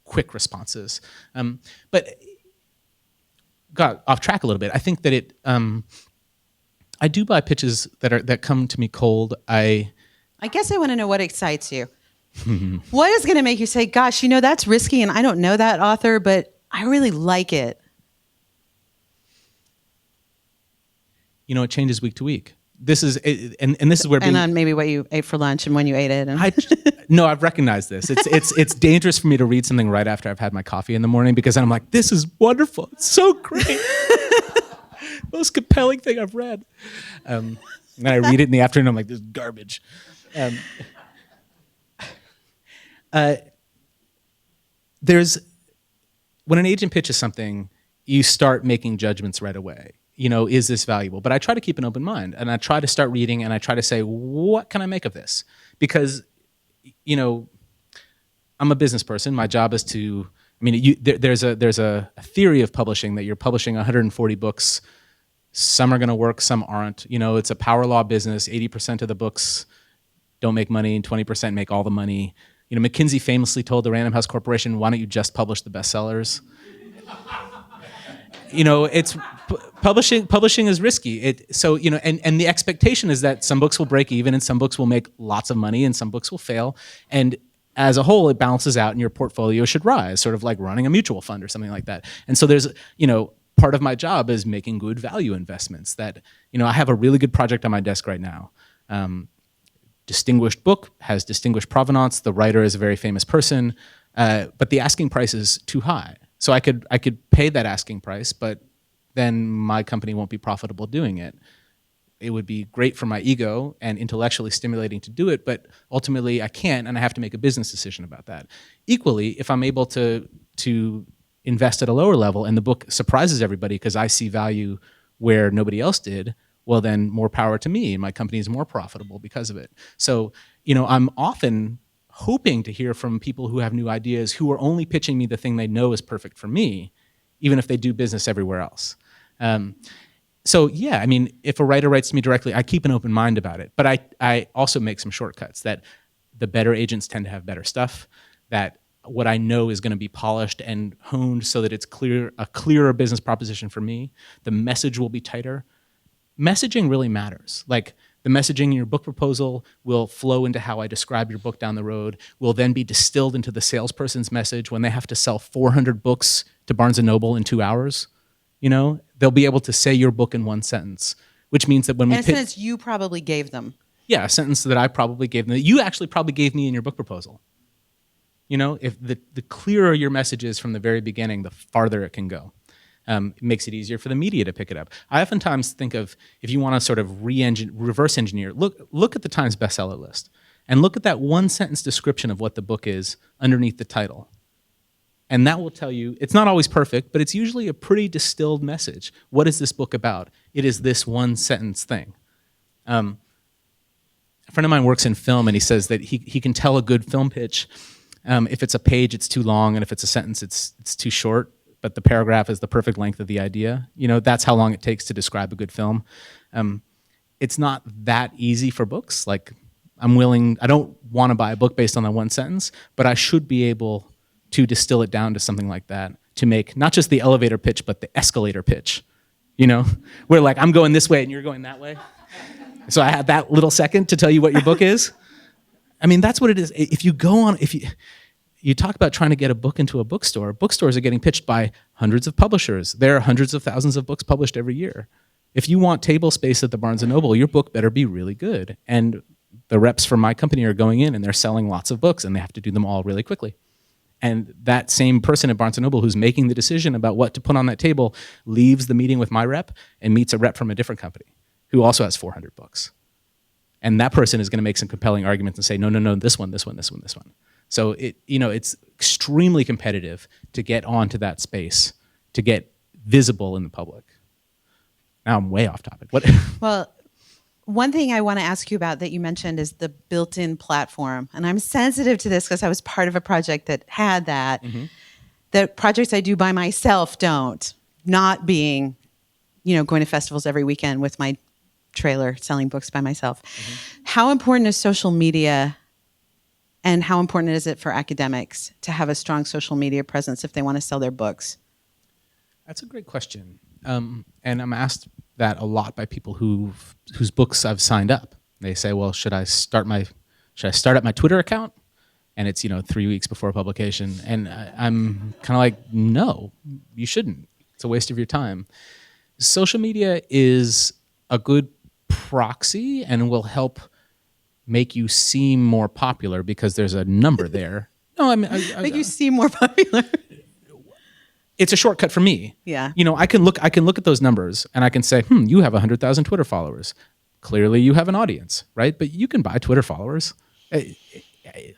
quick responses. But got off track a little bit. I think that I do buy pitches that come to me cold. I guess I want to know what excites you. What is going to make you say, gosh, that's risky and I don't know that author, but I really like it? It changes week to week. This is and this is where and on maybe what you ate for lunch and when you ate it. No, I've recognized this. It's dangerous for me to read something right after I've had my coffee in the morning, because then I'm like, this is wonderful. It's so great. Most compelling thing I've read. And then I read it in the afternoon. I'm like, this is garbage. When an agent pitches something, you start making judgments right away. Is this valuable? But I try to keep an open mind, and I try to start reading, and I try to say, what can I make of this? Because, I'm a business person. My job is to, there's a theory of publishing that you're publishing 140 books. Some are going to work, some aren't. It's a power law business. 80% of the books don't make money, and 20% make all the money. McKinsey famously told the Random House Corporation, why don't you just publish the bestsellers? It's publishing is risky. And the expectation is that some books will break even and some books will make lots of money and some books will fail. And as a whole, it balances out and your portfolio should rise, sort of like running a mutual fund or something like that. And so there's, part of my job is making good value investments that, I have a really good project on my desk right now. Distinguished book, has distinguished provenance. The writer is a very famous person, but the asking price is too high. So I could pay that asking price, but then my company won't be profitable doing it. It would be great for my ego and intellectually stimulating to do it, but ultimately I can't, and I have to make a business decision about that. Equally, if I'm able to invest at a lower level and the book surprises everybody because I see value where nobody else did, well then more power to me, and my company is more profitable because of it. So, I'm often hoping to hear from people who have new ideas, who are only pitching me the thing they know is perfect for me, even if they do business everywhere else. So yeah, if a writer writes to me directly, I keep an open mind about it. But I also make some shortcuts, that the better agents tend to have better stuff, that what I know is going to be polished and honed so that it's a clearer business proposition for me. The message will be tighter. Messaging really matters. Like, the messaging in your book proposal will flow into how I describe your book down the road, will then be distilled into the salesperson's message when they have to sell 400 books to Barnes & Noble in 2 hours. They'll be able to say your book in one sentence, which means that when we pitch... And a sentence you probably gave them. Yeah, a sentence that I probably gave them, that you actually probably gave me in your book proposal. If the clearer your message is from the very beginning, the farther it can go. It makes it easier for the media to pick it up. I oftentimes think of, if you want to sort of reverse engineer, look at the Times bestseller list and look at that one sentence description of what the book is underneath the title. And that will tell you, it's not always perfect, but it's usually a pretty distilled message. What is this book about? It is this one sentence thing. A friend of mine works in film, and he says that he can tell a good film pitch. If it's a page, it's too long, and if it's a sentence, it's too short, but the paragraph is the perfect length of the idea. That's how long it takes to describe a good film. It's not that easy for books. Like, I don't want to buy a book based on that one sentence, but I should be able to distill it down to something like that, to make not just the elevator pitch, but the escalator pitch, where like I'm going this way and you're going that way. So I had that little second to tell you what your book is. I mean, that's what it is. If you talk about trying to get a book into a bookstore, bookstores are getting pitched by hundreds of publishers. There are hundreds of thousands of books published every year. If you want table space at the Barnes & Noble, your book better be really good. And the reps from my company are going in and they're selling lots of books, and they have to do them all really quickly. And that same person at Barnes & Noble who's making the decision about what to put on that table leaves the meeting with my rep and meets a rep from a different company who also has 400 books. And that person is going to make some compelling arguments and say, no, this one. So it's extremely competitive to get onto that space, to get visible in the public. Now I'm way off topic. What? Well, one thing I want to ask you about that you mentioned is the built-in platform. And I'm sensitive to this because I was part of a project that had that. Mm-hmm. The projects I do by myself don't. Not being, going to festivals every weekend with my trailer selling books by myself. Mm-hmm. How important is social media, and how important is it for academics to have a strong social media presence if they want to sell their books? That's a great question. And I'm asked that a lot by people whose books I've signed up. They say, well, should I start up my Twitter account? And it's 3 weeks before publication. And I'm kind of like, no, you shouldn't. It's a waste of your time. Social media is a good proxy and will help make you seem more popular because there's a number there. No, I mean, make you seem more popular. It's a shortcut for me. Yeah. I can look at those numbers and I can say, you have 100,000 Twitter followers. Clearly you have an audience, right? But you can buy Twitter followers. I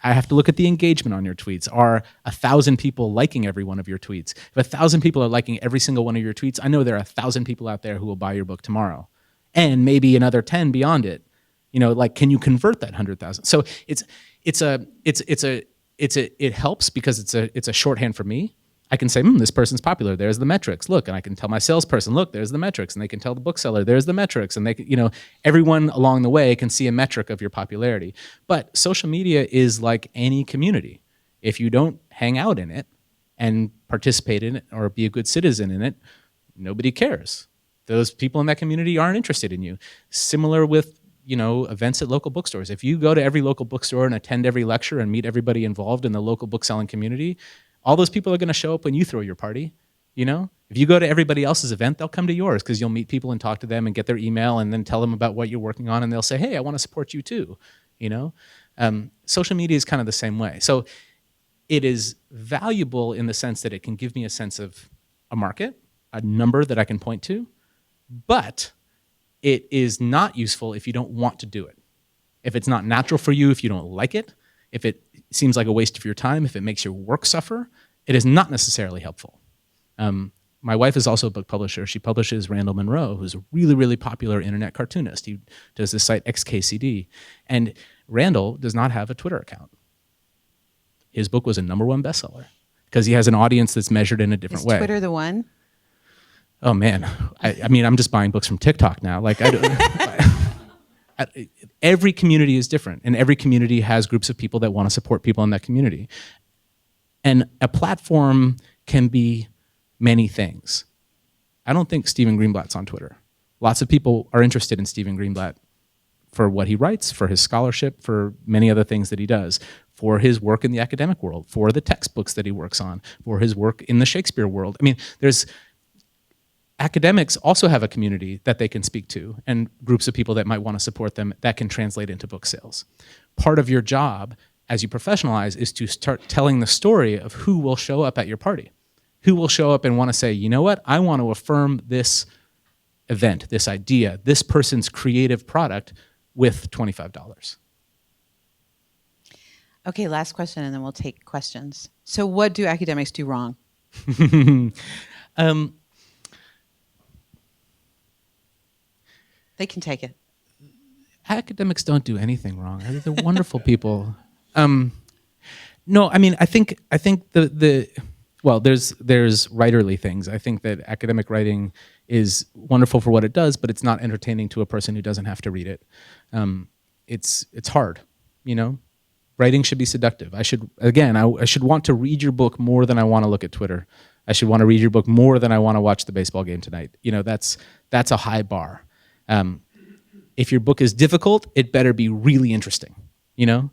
have to look at the engagement on your tweets. Are 1,000 people liking every one of your tweets? If 1,000 people are liking every single one of your tweets, I know there are 1,000 people out there who will buy your book tomorrow. And maybe another 10 beyond it. Can you convert that 100,000? So it helps because it's a shorthand for me. I can say, this person's popular. There's the metrics. Look, and I can tell my salesperson, look, there's the metrics, and they can tell the bookseller, there's the metrics, and they can, everyone along the way can see a metric of your popularity. But social media is like any community. If you don't hang out in it and participate in it or be a good citizen in it, nobody cares. Those people in that community aren't interested in you. Similar with events at local bookstores. If you go to every local bookstore and attend every lecture and meet everybody involved in the local bookselling community, all those people are going to show up when you throw your party. If you go to everybody else's event, they'll come to yours because you'll meet people and talk to them and get their email and then tell them about what you're working on, and they'll say, hey, I want to support you too. Social media is kind of the same way. So it is valuable in the sense that it can give me a sense of a market, a number that I can point to, but it is not useful if you don't want to do it. If it's not natural for you, if you don't like it, if it seems like a waste of your time, if it makes your work suffer, it is not necessarily helpful. My wife is also a book publisher. She publishes Randall Munroe, who's a really, really popular internet cartoonist. He does the site XKCD. And Randall does not have a Twitter account. His book was a #1 bestseller because he has an audience that's measured in a different way. Is Twitter the one? Oh, man. I mean, I'm just buying books from TikTok now. Every community is different, and every community has groups of people that want to support people in that community. And a platform can be many things. I don't think Stephen Greenblatt's on Twitter. Lots of people are interested in Stephen Greenblatt for what he writes, for his scholarship, for many other things that he does, for his work in the academic world, for the textbooks that he works on, for his work in the Shakespeare world. I mean, academics also have a community that they can speak to and groups of people that might want to support them that can translate into book sales. Part of your job as you professionalize is to start telling the story of who will show up at your party, who will show up and want to say, you know what, I want to affirm this event, this idea, this person's creative product with $25. Okay, last question, and then we'll take questions. So what do academics do wrong? They can take it. Academics don't do anything wrong. They're wonderful people. No, I mean, I think well, there's writerly things. I think that academic writing is wonderful for what it does, but it's not entertaining to a person who doesn't have to read it. It's hard, you know. Writing should be seductive. I should want to read your book more than I want to look at Twitter. I should want to read your book more than I want to watch the baseball game tonight. You know, that's a high bar. If your book is difficult, it better be really interesting. You know,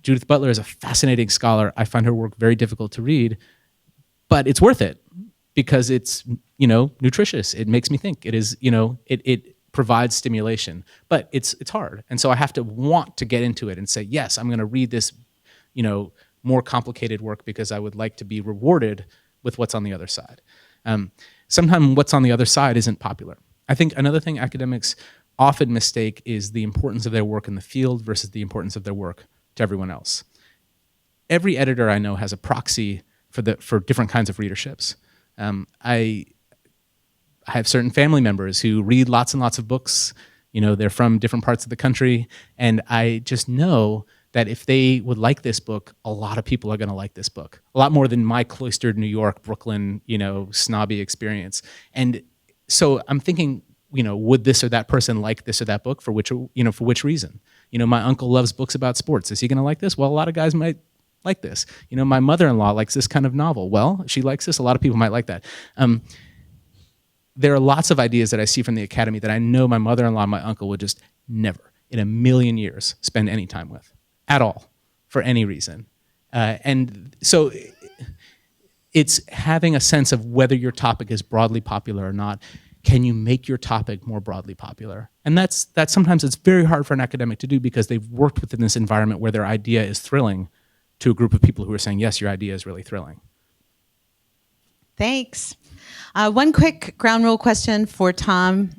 Judith Butler is a fascinating scholar. I find her work very difficult to read, but it's worth it because it's, you know, nutritious. It makes me think. It is, you know, it provides stimulation, but it's hard. And so I have to want to get into it and say, yes, I'm going to read this, you know, more complicated work because I would like to be rewarded with what's on the other side. Sometimes what's on the other side isn't popular. I think another thing academics often mistake is the importance of their work in the field versus the importance of their work to everyone else. Every editor I know has a proxy for different kinds of readerships. I have certain family members who read lots and lots of books. You know, they're from different parts of the country, and I just know that if they would like this book, a lot of people are going to like this book. A lot more than my cloistered New York, Brooklyn, you know, snobby experience. And so I'm thinking, you know, would this or that person like this or that book for which reason? You know, my uncle loves books about sports. Is he going to like this? Well, a lot of guys might like this. You know, my mother-in-law likes this kind of novel. Well, she likes this. A lot of people might like that. There are lots of ideas that I see from the academy that I know my mother-in-law and my uncle would just never in a million years spend any time with at all for any reason. And so it's having a sense of whether your topic is broadly popular or not. Can you make your topic more broadly popular? And that's sometimes it's very hard for an academic to do because they've worked within this environment where their idea is thrilling to a group of people who are saying, yes, your idea is really thrilling. Thanks. One quick ground rule question for Tom.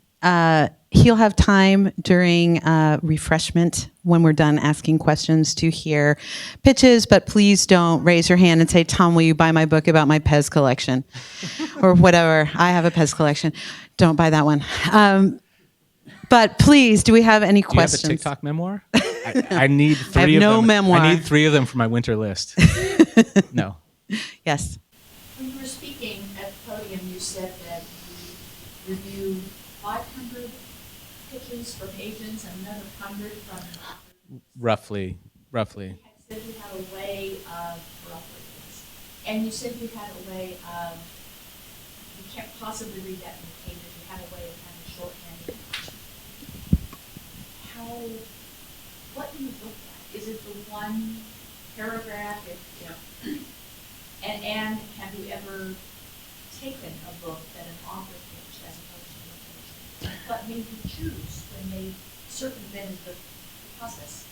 He'll have time during refreshment when we're done asking questions to hear pitches, but please don't raise your hand and say, Tom, will you buy my book about my Pez collection? Or whatever. I have a Pez collection. Don't buy that one. But please, do we have any questions? Do you have a TikTok memoir? I need 3 I have of no them. memoir. I need 3 of them for my winter list. No. Yes. When you were speaking at the podium, you said that you reviewed 500 pitches from agents and another 100 from authors. Roughly. You said you had a way of, roughly, yes. And you said you had a way of, you can't possibly read that many pages, you had a way of kind of shorthanding. What do you look at? Is it the one paragraph, and have you ever taken a book that an author pitched as opposed to a pitch, but made you choose when they circumvented the process?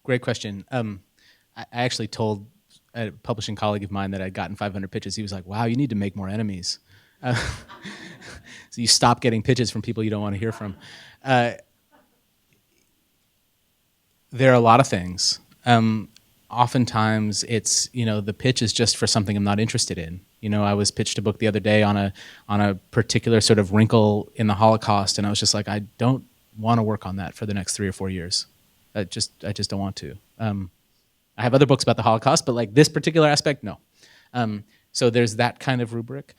Great question. I actually told a publishing colleague of mine that I'd gotten 500 pitches. He was like, wow, you need to make more enemies. So you stop getting pitches from people you don't want to hear from. There are a lot of things. Oftentimes it's, the pitch is just for something I'm not interested in. I was pitched a book the other day on a particular sort of wrinkle in the Holocaust, and I was just like, I don't want to work on that for the next 3 or 4 years. I just don't want to. I have other books about the Holocaust, but like this particular aspect, no. So there's that kind of rubric.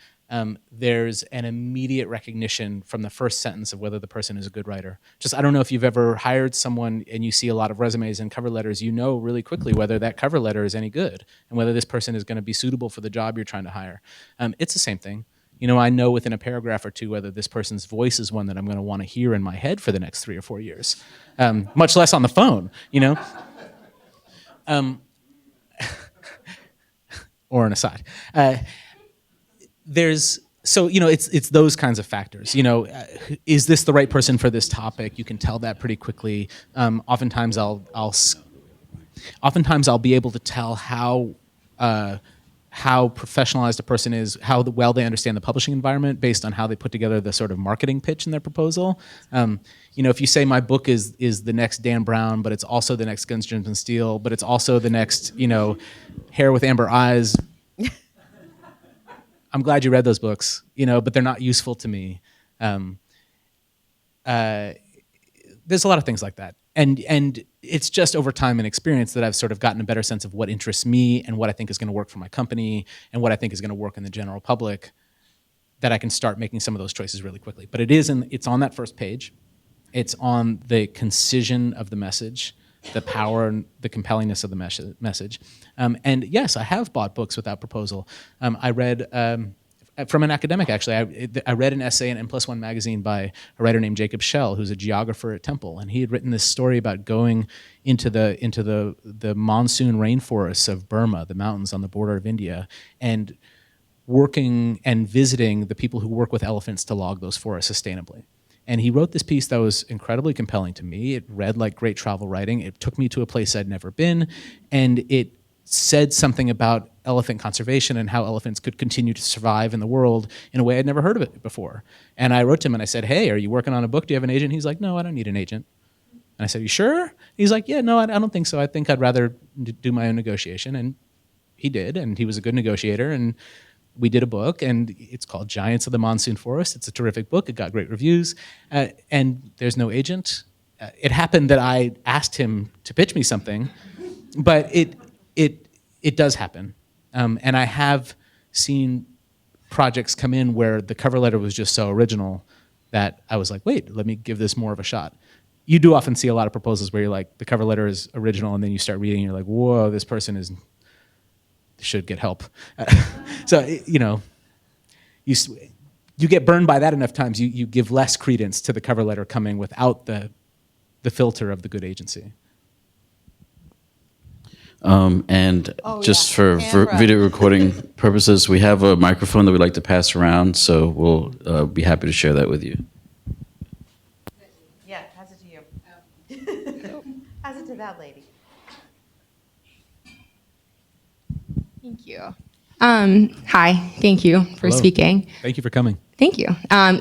There's an immediate recognition from the first sentence of whether the person is a good writer. I don't know if you've ever hired someone and you see a lot of resumes and cover letters, you know really quickly whether that cover letter is any good and whether this person is going to be suitable for the job you're trying to hire. It's the same thing. I know within a paragraph or two whether this person's voice is one that I'm going to want to hear in my head for the next 3 or 4 years, much less on the phone, or an aside. It's those kinds of factors. Is this the right person for this topic? You can tell that pretty quickly. Oftentimes I'll be able to tell how how professionalized a person is, how well they understand the publishing environment based on how they put together the sort of marketing pitch in their proposal. If you say my book is the next Dan Brown, but it's also the next Guns, Germs, and Steel, but it's also the next, Hair with Amber Eyes. I'm glad you read those books, but they're not useful to me. There's a lot of things like that. And it's just over time and experience that I've sort of gotten a better sense of what interests me and what I think is going to work for my company and what I think is going to work in the general public, that I can start making some of those choices really quickly. But it's on that first page. It's on the concision of the message, the power and the compellingness of the message. And yes, I have bought books without proposal. I read, from an academic actually, I read an essay in N+1 magazine by a writer named Jacob Schell, who's a geographer at Temple. And he had written this story about going into the monsoon rainforests of Burma, the mountains on the border of India, and working and visiting the people who work with elephants to log those forests sustainably. And he wrote this piece that was incredibly compelling to me. It read like great travel writing. It took me to a place I'd never been, and it said something about elephant conservation and how elephants could continue to survive in the world in a way I'd never heard of it before. And I wrote to him and I said, "Hey, are you working on a book? Do you have an agent?" He's like, "No, I don't need an agent." And I said, "You sure?" He's like, "Yeah, no, I don't think so. I think I'd rather do my own negotiation." And he did, and he was a good negotiator, and we did a book, and it's called Giants of the Monsoon Forest. It's a terrific book. It got great reviews, and there's no agent. It happened that I asked him to pitch me something, but it does happen. And I have seen projects come in where the cover letter was just so original that I was like, wait, let me give this more of a shot. You do often see a lot of proposals where you're like, the cover letter is original, and then you start reading, and you're like, whoa, this person should get help. So, you get burned by that enough times, you give less credence to the cover letter coming without the filter of the good agency. For video recording purposes, we have a microphone that we'd like to pass around, so we'll be happy to share that with you. Yeah, pass it to you. Pass it to that lady. Thank you. Hi, thank you for Hello. speaking. Thank you for coming. Thank you.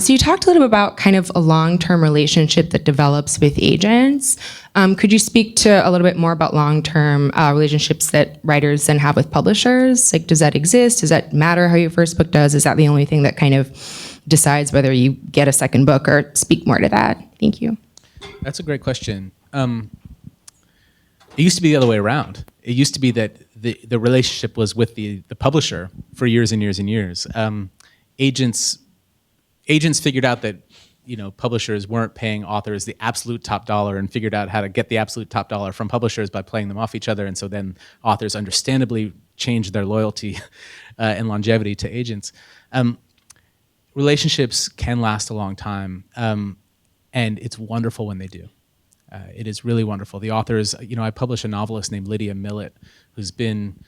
So you talked a little bit about kind of a long-term relationship that develops with agents. Could you speak to a little bit more about long-term relationships that writers then have with publishers? Like, does that exist? Does that matter how your first book does? Is that the only thing that kind of decides whether you get a second book, or speak more to that? Thank you. That's a great question. It used to be the other way around. It used to be that the relationship was with the publisher for years and years and years. Agents figured out that publishers weren't paying authors the absolute top dollar, and figured out how to get the absolute top dollar from publishers by playing them off each other. And so then authors understandably changed their loyalty and longevity to agents. Relationships can last a long time, and it's wonderful when they do. It is really wonderful. The authors, I publish a novelist named Lydia Millett, who's been,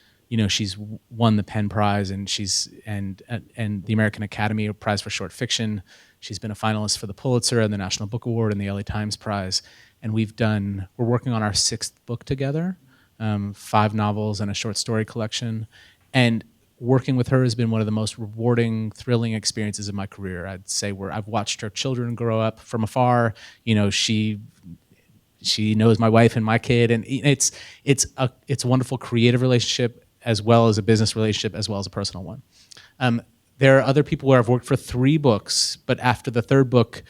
she's won the Penn Prize, and and the American Academy Prize for Short Fiction. She's been a finalist for the Pulitzer and the National Book Award and the LA Times Prize. And we're working on our 6th book together, 5 novels and a short story collection. And working with her has been one of the most rewarding, thrilling experiences of my career. I'd say I've watched her children grow up from afar. She knows my wife and my kid, and it's a wonderful creative relationship as well as a business relationship as well as a personal one. There are other people where I've worked for 3 books, but after the 3rd book,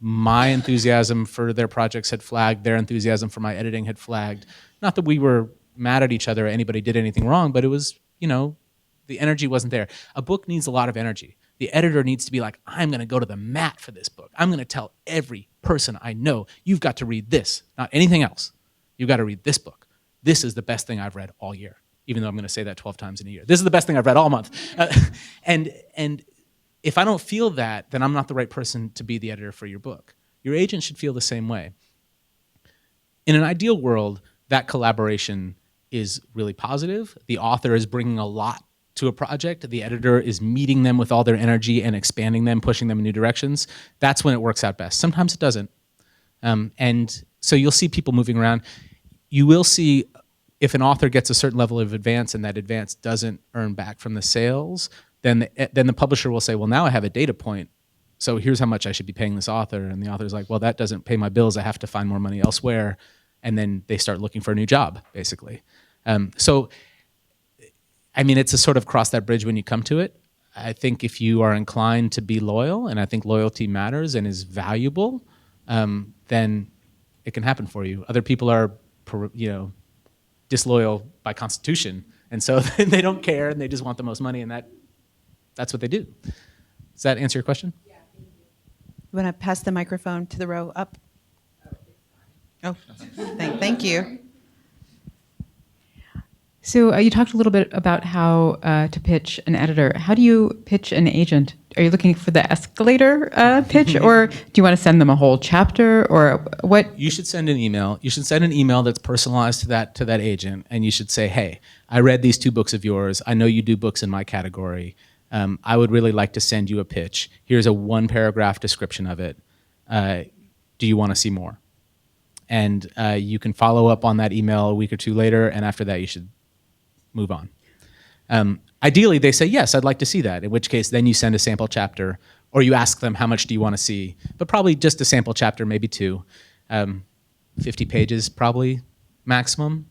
my enthusiasm for their projects had flagged, their enthusiasm for my editing had flagged. Not that we were mad at each other or anybody did anything wrong, but it was, the energy wasn't there. A book needs a lot of energy. The editor needs to be like, I'm going to go to the mat for this book. I'm going to tell every person I know, you've got to read this, not anything else. You've got to read this book. This is the best thing I've read all year, even though I'm going to say that 12 times in a year. This is the best thing I've read all month. And if I don't feel that, then I'm not the right person to be the editor for your book. Your agent should feel the same way. In an ideal world, that collaboration is really positive. The author is bringing a lot to a project. The editor is meeting them with all their energy and expanding them, pushing them in new directions. That's when it works out best. Sometimes it doesn't. And so you'll see people moving around. You will see if an author gets a certain level of advance and that advance doesn't earn back from the sales, then the publisher will say, well, now I have a data point, so here's how much I should be paying this author. And the author's like, well, that doesn't pay my bills. I have to find more money elsewhere. And then they start looking for a new job, basically. So, I mean, it's a sort of cross that bridge when you come to it. I think if you are inclined to be loyal, and I think loyalty matters and is valuable, then it can happen for you. Other people are, disloyal by constitution, and so they don't care and they just want the most money, and that's what they do. Does that answer your question? You want to pass the microphone to the row up? Oh, thank you. So you talked a little bit about how to pitch an editor. How do you pitch an agent? Are you looking for the escalator pitch, or do you want to send them a whole chapter, or what? You should send an email. You should send an email that's personalized to that agent, and you should say, "Hey, I read these 2 books of yours. I know you do books in my category. I would really like to send you a pitch. Here's a 1-paragraph description of it. Do you want to see more?" And you can follow up on that email a week or 2 later, and after that, you should move on. Ideally, they say, yes, I'd like to see that, in which case then you send a sample chapter, or you ask them, how much do you want to see? But probably just a sample chapter, maybe 2. 50 pages probably maximum,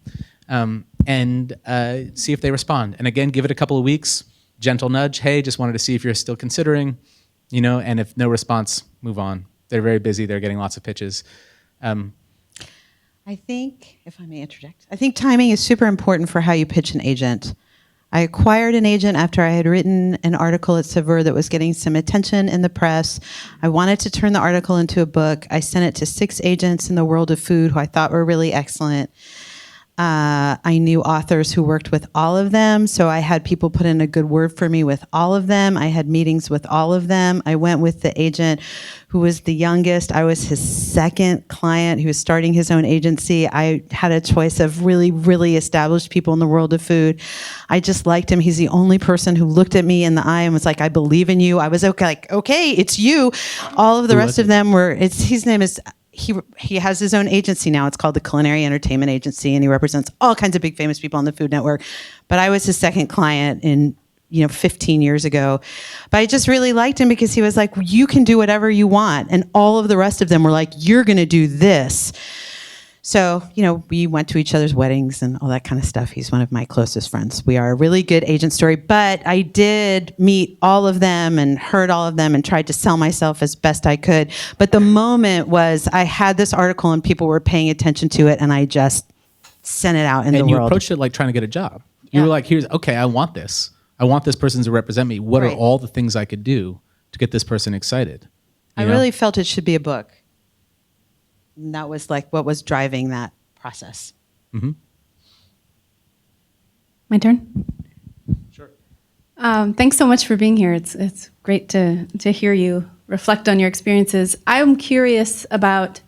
and see if they respond. And again, give it a couple of weeks, gentle nudge, hey, just wanted to see if you're still considering, and if no response, move on. They're very busy, they're getting lots of pitches. I think, if I may interject, I think timing is super important for how you pitch an agent. I acquired an agent after I had written an article at Saveur that was getting some attention in the press. I wanted to turn the article into a book. I sent it to 6 agents in the world of food who I thought were really excellent. I knew authors who worked with all of them, so I had people put in a good word for me with all of them. I had meetings with all of them. I went with the agent who was the youngest. I was his second client. He was starting his own agency. I had a choice of really, really established people in the world of food. I just liked him. He's the only person who looked at me in the eye and was like, I believe in you. I was okay, it's you. All of the rest of them were, his name is... He has his own agency now. It's called the Culinary Entertainment Agency, and he represents all kinds of big famous people on the Food Network. But I was his second client 15 years ago. But I just really liked him because he was like, you can do whatever you want. And all of the rest of them were like, you're going to do this. So, we went to each other's weddings and all that kind of stuff. He's one of my closest friends. We are a really good agent story, but I did meet all of them and heard all of them and tried to sell myself as best I could. But the moment was I had this article and people were paying attention to it, and I just sent it out in the world. And you approached it like trying to get a job. You were like, I want this. I want this person to represent me. What are all the things I could do to get this person excited? I really felt it should be a book. And that was like what was driving that process. Mm-hmm. My turn? Sure. Thanks so much for being here. It's great to hear you reflect on your experiences. I'm curious about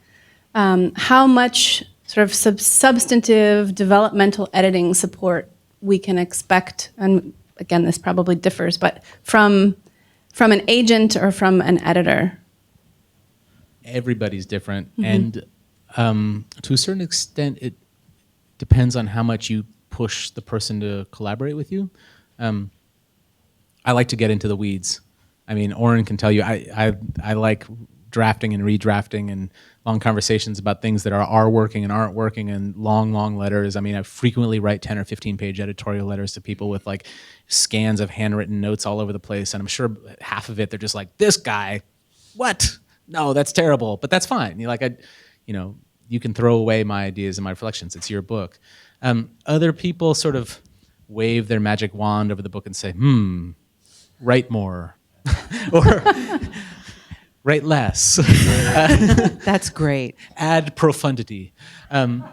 how much sort of substantive developmental editing support we can expect, and again, this probably differs, but from an agent or from an editor. Everybody's different, and to a certain extent, it depends on how much you push the person to collaborate with you. I like to get into the weeds. I mean, Oren can tell you, I like drafting and redrafting and long conversations about things that are working and aren't working, and long letters. I mean, I frequently write 10 or 15-page editorial letters to people with like scans of handwritten notes all over the place, and I'm sure half of it they're just like, this guy, what? No, that's terrible, but that's fine. You can throw away my ideas and my reflections. It's your book. Other people sort of wave their magic wand over the book and say, write more, or write less. That's great. Add profundity. And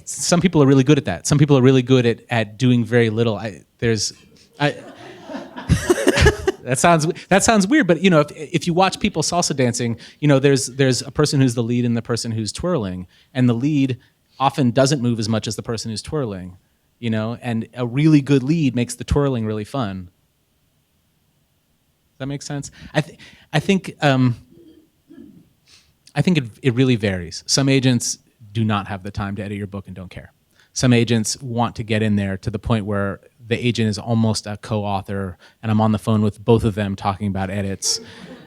some people are really good at that. Some people are really good at doing very little. That sounds weird, but if you watch people salsa dancing, there's a person who's the lead and the person who's twirling, and the lead often doesn't move as much as the person who's twirling, and a really good lead makes the twirling really fun. Does that make sense? I think I think it really varies. Some agents do not have the time to edit your book and don't care. Some agents want to get in there to the point where the agent is almost a co-author, and I'm on the phone with both of them talking about edits.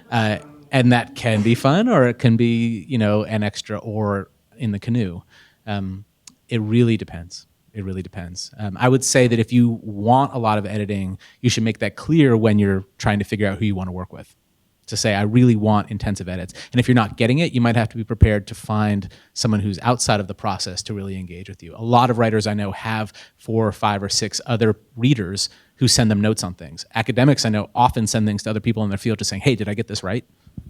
And that can be fun, or it can be, an extra oar in the canoe. It really depends. It really depends. I would say that if you want a lot of editing, you should make that clear when you're trying to figure out who you want to work with. To say, I really want intensive edits. And if you're not getting it, you might have to be prepared to find someone who's outside of the process to really engage with you. A lot of writers I know have 4 or 5 or 6 other readers who send them notes on things. Academics I know often send things to other people in their field just saying, hey, did I get this right?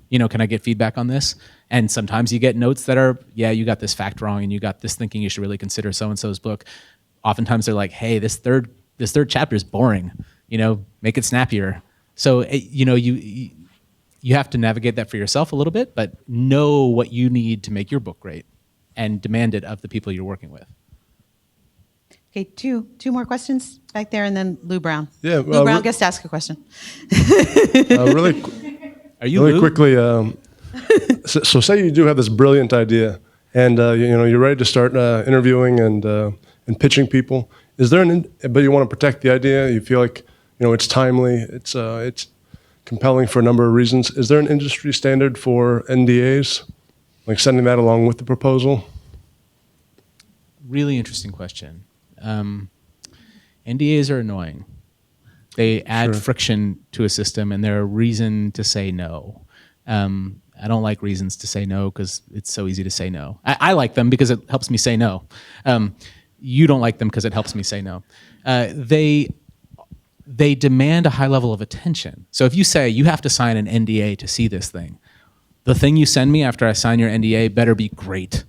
Can I get feedback on this? And sometimes you get notes that are, yeah, you got this fact wrong and you got this thinking you should really consider so-and-so's book. Oftentimes they're like, hey, this third chapter is boring, make it snappier. So, you have to navigate that for yourself a little bit, but know what you need to make your book great and demand it of the people you're working with. Okay, two more questions back there, and then Lou Brown. Yeah, Lou Brown gets to ask a question. Are you really Lou? quickly? So say you do have this brilliant idea, and you're ready to start interviewing and pitching people. Is there but you want to protect the idea? You feel like it's timely. It's compelling for a number of reasons. Is there an industry standard for NDAs, like sending that along with the proposal? Really interesting question. NDAs are annoying. They add friction to a system, and they're a reason to say no. I don't like reasons to say no because it's so easy to say no. I like them because it helps me say no. You don't like them because it helps me say no. They demand a high level of attention. So if you say you have to sign an NDA to see this thing, the thing you send me after I sign your NDA better be great.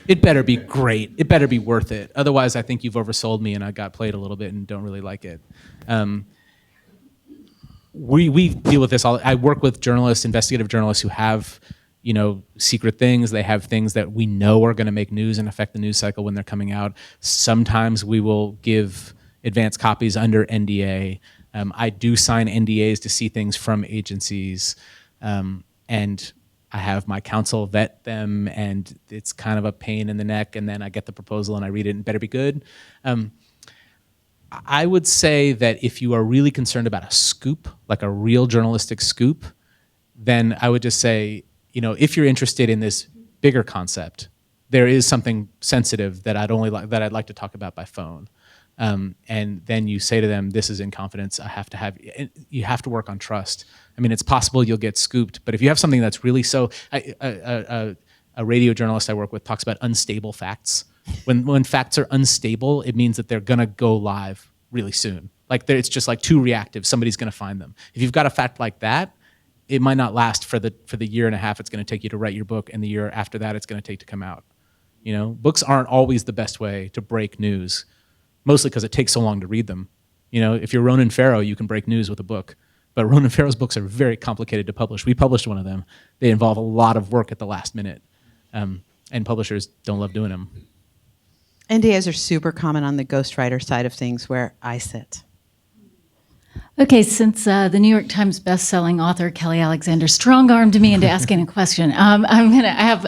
It better be great. It better be worth it. Otherwise, I think you've oversold me and I got played a little bit and don't really like it. We deal with this all. I work with journalists, investigative journalists who have, secret things. They have things that we know are going to make news and affect the news cycle when they're coming out. Sometimes we will give advanced copies under NDA. I do sign NDAs to see things from agencies, and I have my counsel vet them, and it's kind of a pain in the neck, and then I get the proposal and I read it and it better be good. I would say that if you are really concerned about a scoop, like a real journalistic scoop, then I would just say, if you're interested in this bigger concept, there is something sensitive that I'd like to talk about by phone. And then you say to them, this is in confidence, you have to work on trust. I mean, it's possible you'll get scooped, but if you have something that's really a radio journalist I work with talks about unstable facts. When facts are unstable, it means that they're gonna go live really soon. It's just like too reactive, somebody's gonna find them. If you've got a fact like that, it might not last for the year and a half it's gonna take you to write your book, and the year after that it's gonna take to come out. Books aren't always the best way to break news. Mostly because it takes so long to read them. If you're Ronan Farrow, you can break news with a book. But Ronan Farrow's books are very complicated to publish. We published one of them. They involve a lot of work at the last minute. And publishers don't love doing them. NDAs are super common on the ghostwriter side of things where I sit. Okay, since the New York Times best-selling author Kelly Alexander strong-armed me into asking a question, I have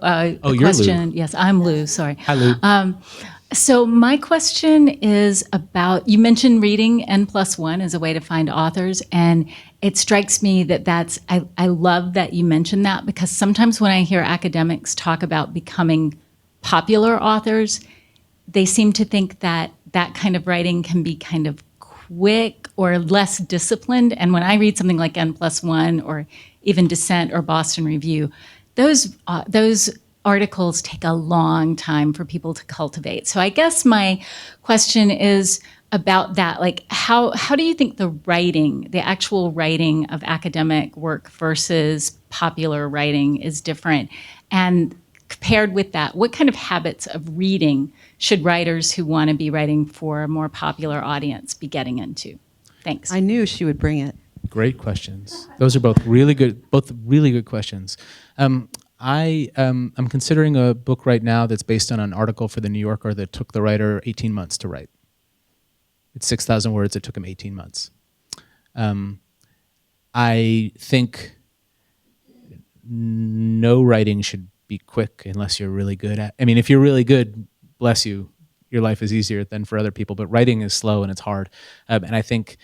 a you're question. Lou. Yes, I'm Lou. Sorry. Hi, Lou. So my question is about, you mentioned reading N+1 as a way to find authors, and it strikes me that I love that you mentioned that, because sometimes when I hear academics talk about becoming popular authors, they seem to think that kind of writing can be kind of quick or less disciplined. And when I read something like N+1 or even Dissent or Boston Review, those articles take a long time for people to cultivate. So I guess my question is about that. Like, how do you think the actual writing of academic work versus popular writing is different? And paired with that, what kind of habits of reading should writers who want to be writing for a more popular audience be getting into? Thanks. I knew she would bring it. Great questions. Those are both really good questions. I'm considering a book right now that's based on an article for The New Yorker that took the writer 18 months to write. It's 6,000 words. It took him 18 months. I think no writing should be quick unless you're really good at. I mean, if you're really good, bless you, your life is easier than for other people. But writing is slow and it's hard, and I think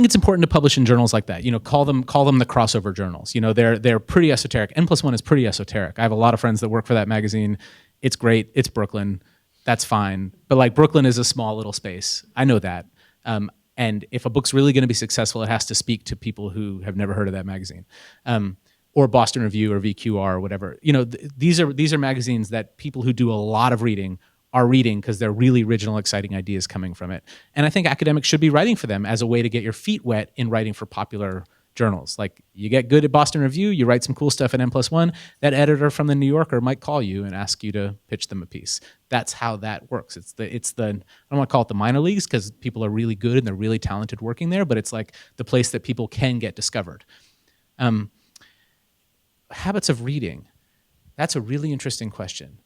it's important to publish in journals like that. Call them the crossover journals. They're pretty esoteric. N+1 is pretty esoteric. I have a lot of friends that work for that magazine. It's great. It's Brooklyn. That's fine. But like Brooklyn is a small little space. I know that. And if a book's really going to be successful, it has to speak to people who have never heard of that magazine, or Boston Review or VQR or whatever. These are magazines that people who do a lot of reading are reading because they're really original, exciting ideas coming from it. And I think academics should be writing for them as a way to get your feet wet in writing for popular journals. Like, you get good at Boston Review, you write some cool stuff at N+1, that editor from the New Yorker might call you and ask you to pitch them a piece. That's how that works. It's the I don't want to call it the minor leagues because people are really good and they're really talented working there, but it's like the place that people can get discovered. Habits of reading. That's a really interesting question.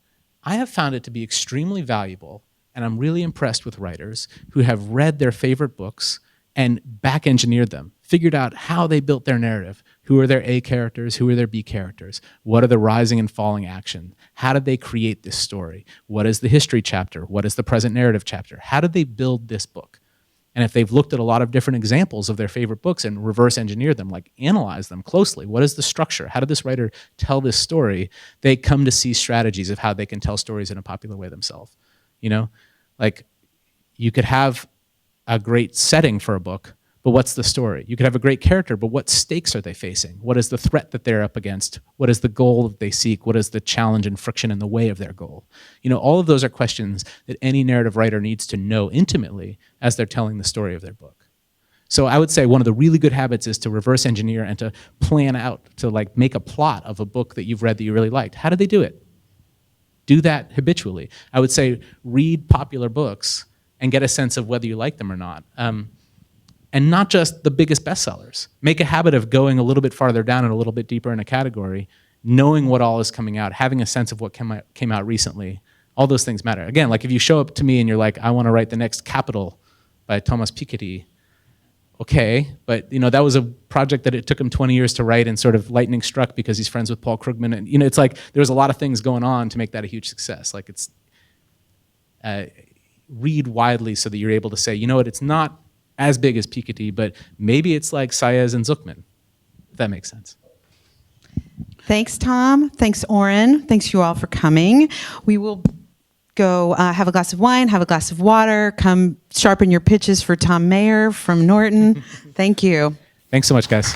I have found it to be extremely valuable, and I'm really impressed with writers who have read their favorite books and back-engineered them, figured out how they built their narrative. Who are their A characters? Who are their B characters? What are the rising and falling action? How did they create this story? What is the history chapter? What is the present narrative chapter? How did they build this book? And if they've looked at a lot of different examples of their favorite books and reverse engineered them, like analyze them closely, what is the structure? How did this writer tell this story? They come to see strategies of how they can tell stories in a popular way themselves. Like, you could have a great setting for a book, but what's the story? You could have a great character, but what stakes are they facing? What is the threat that they're up against? What is the goal that they seek? What is the challenge and friction in the way of their goal? All of those are questions that any narrative writer needs to know intimately as they're telling the story of their book. So I would say one of the really good habits is to reverse engineer and to plan out, to like make a plot of a book that you've read that you really liked. How did they do it? Do that habitually. I would say read popular books and get a sense of whether you like them or not. And not just the biggest bestsellers. Make a habit of going a little bit farther down and a little bit deeper in a category, knowing what all is coming out, having a sense of what came out recently. All those things matter. Again, like if you show up to me and you're like, I want to write the next Capital by Thomas Piketty, okay, but that was a project that it took him 20 years to write and sort of lightning struck because he's friends with Paul Krugman. And it's like there's a lot of things going on to make that a huge success. Like it's read widely so that you're able to say, it's not as big as Piketty, but maybe it's like Saez and Zuckman, if that makes sense. Thanks, Tom. Thanks, Oren. Thanks you all for coming. We will go have a glass of wine, have a glass of water, come sharpen your pitches for Tom Mayer from Norton. Thank you. Thanks so much, guys.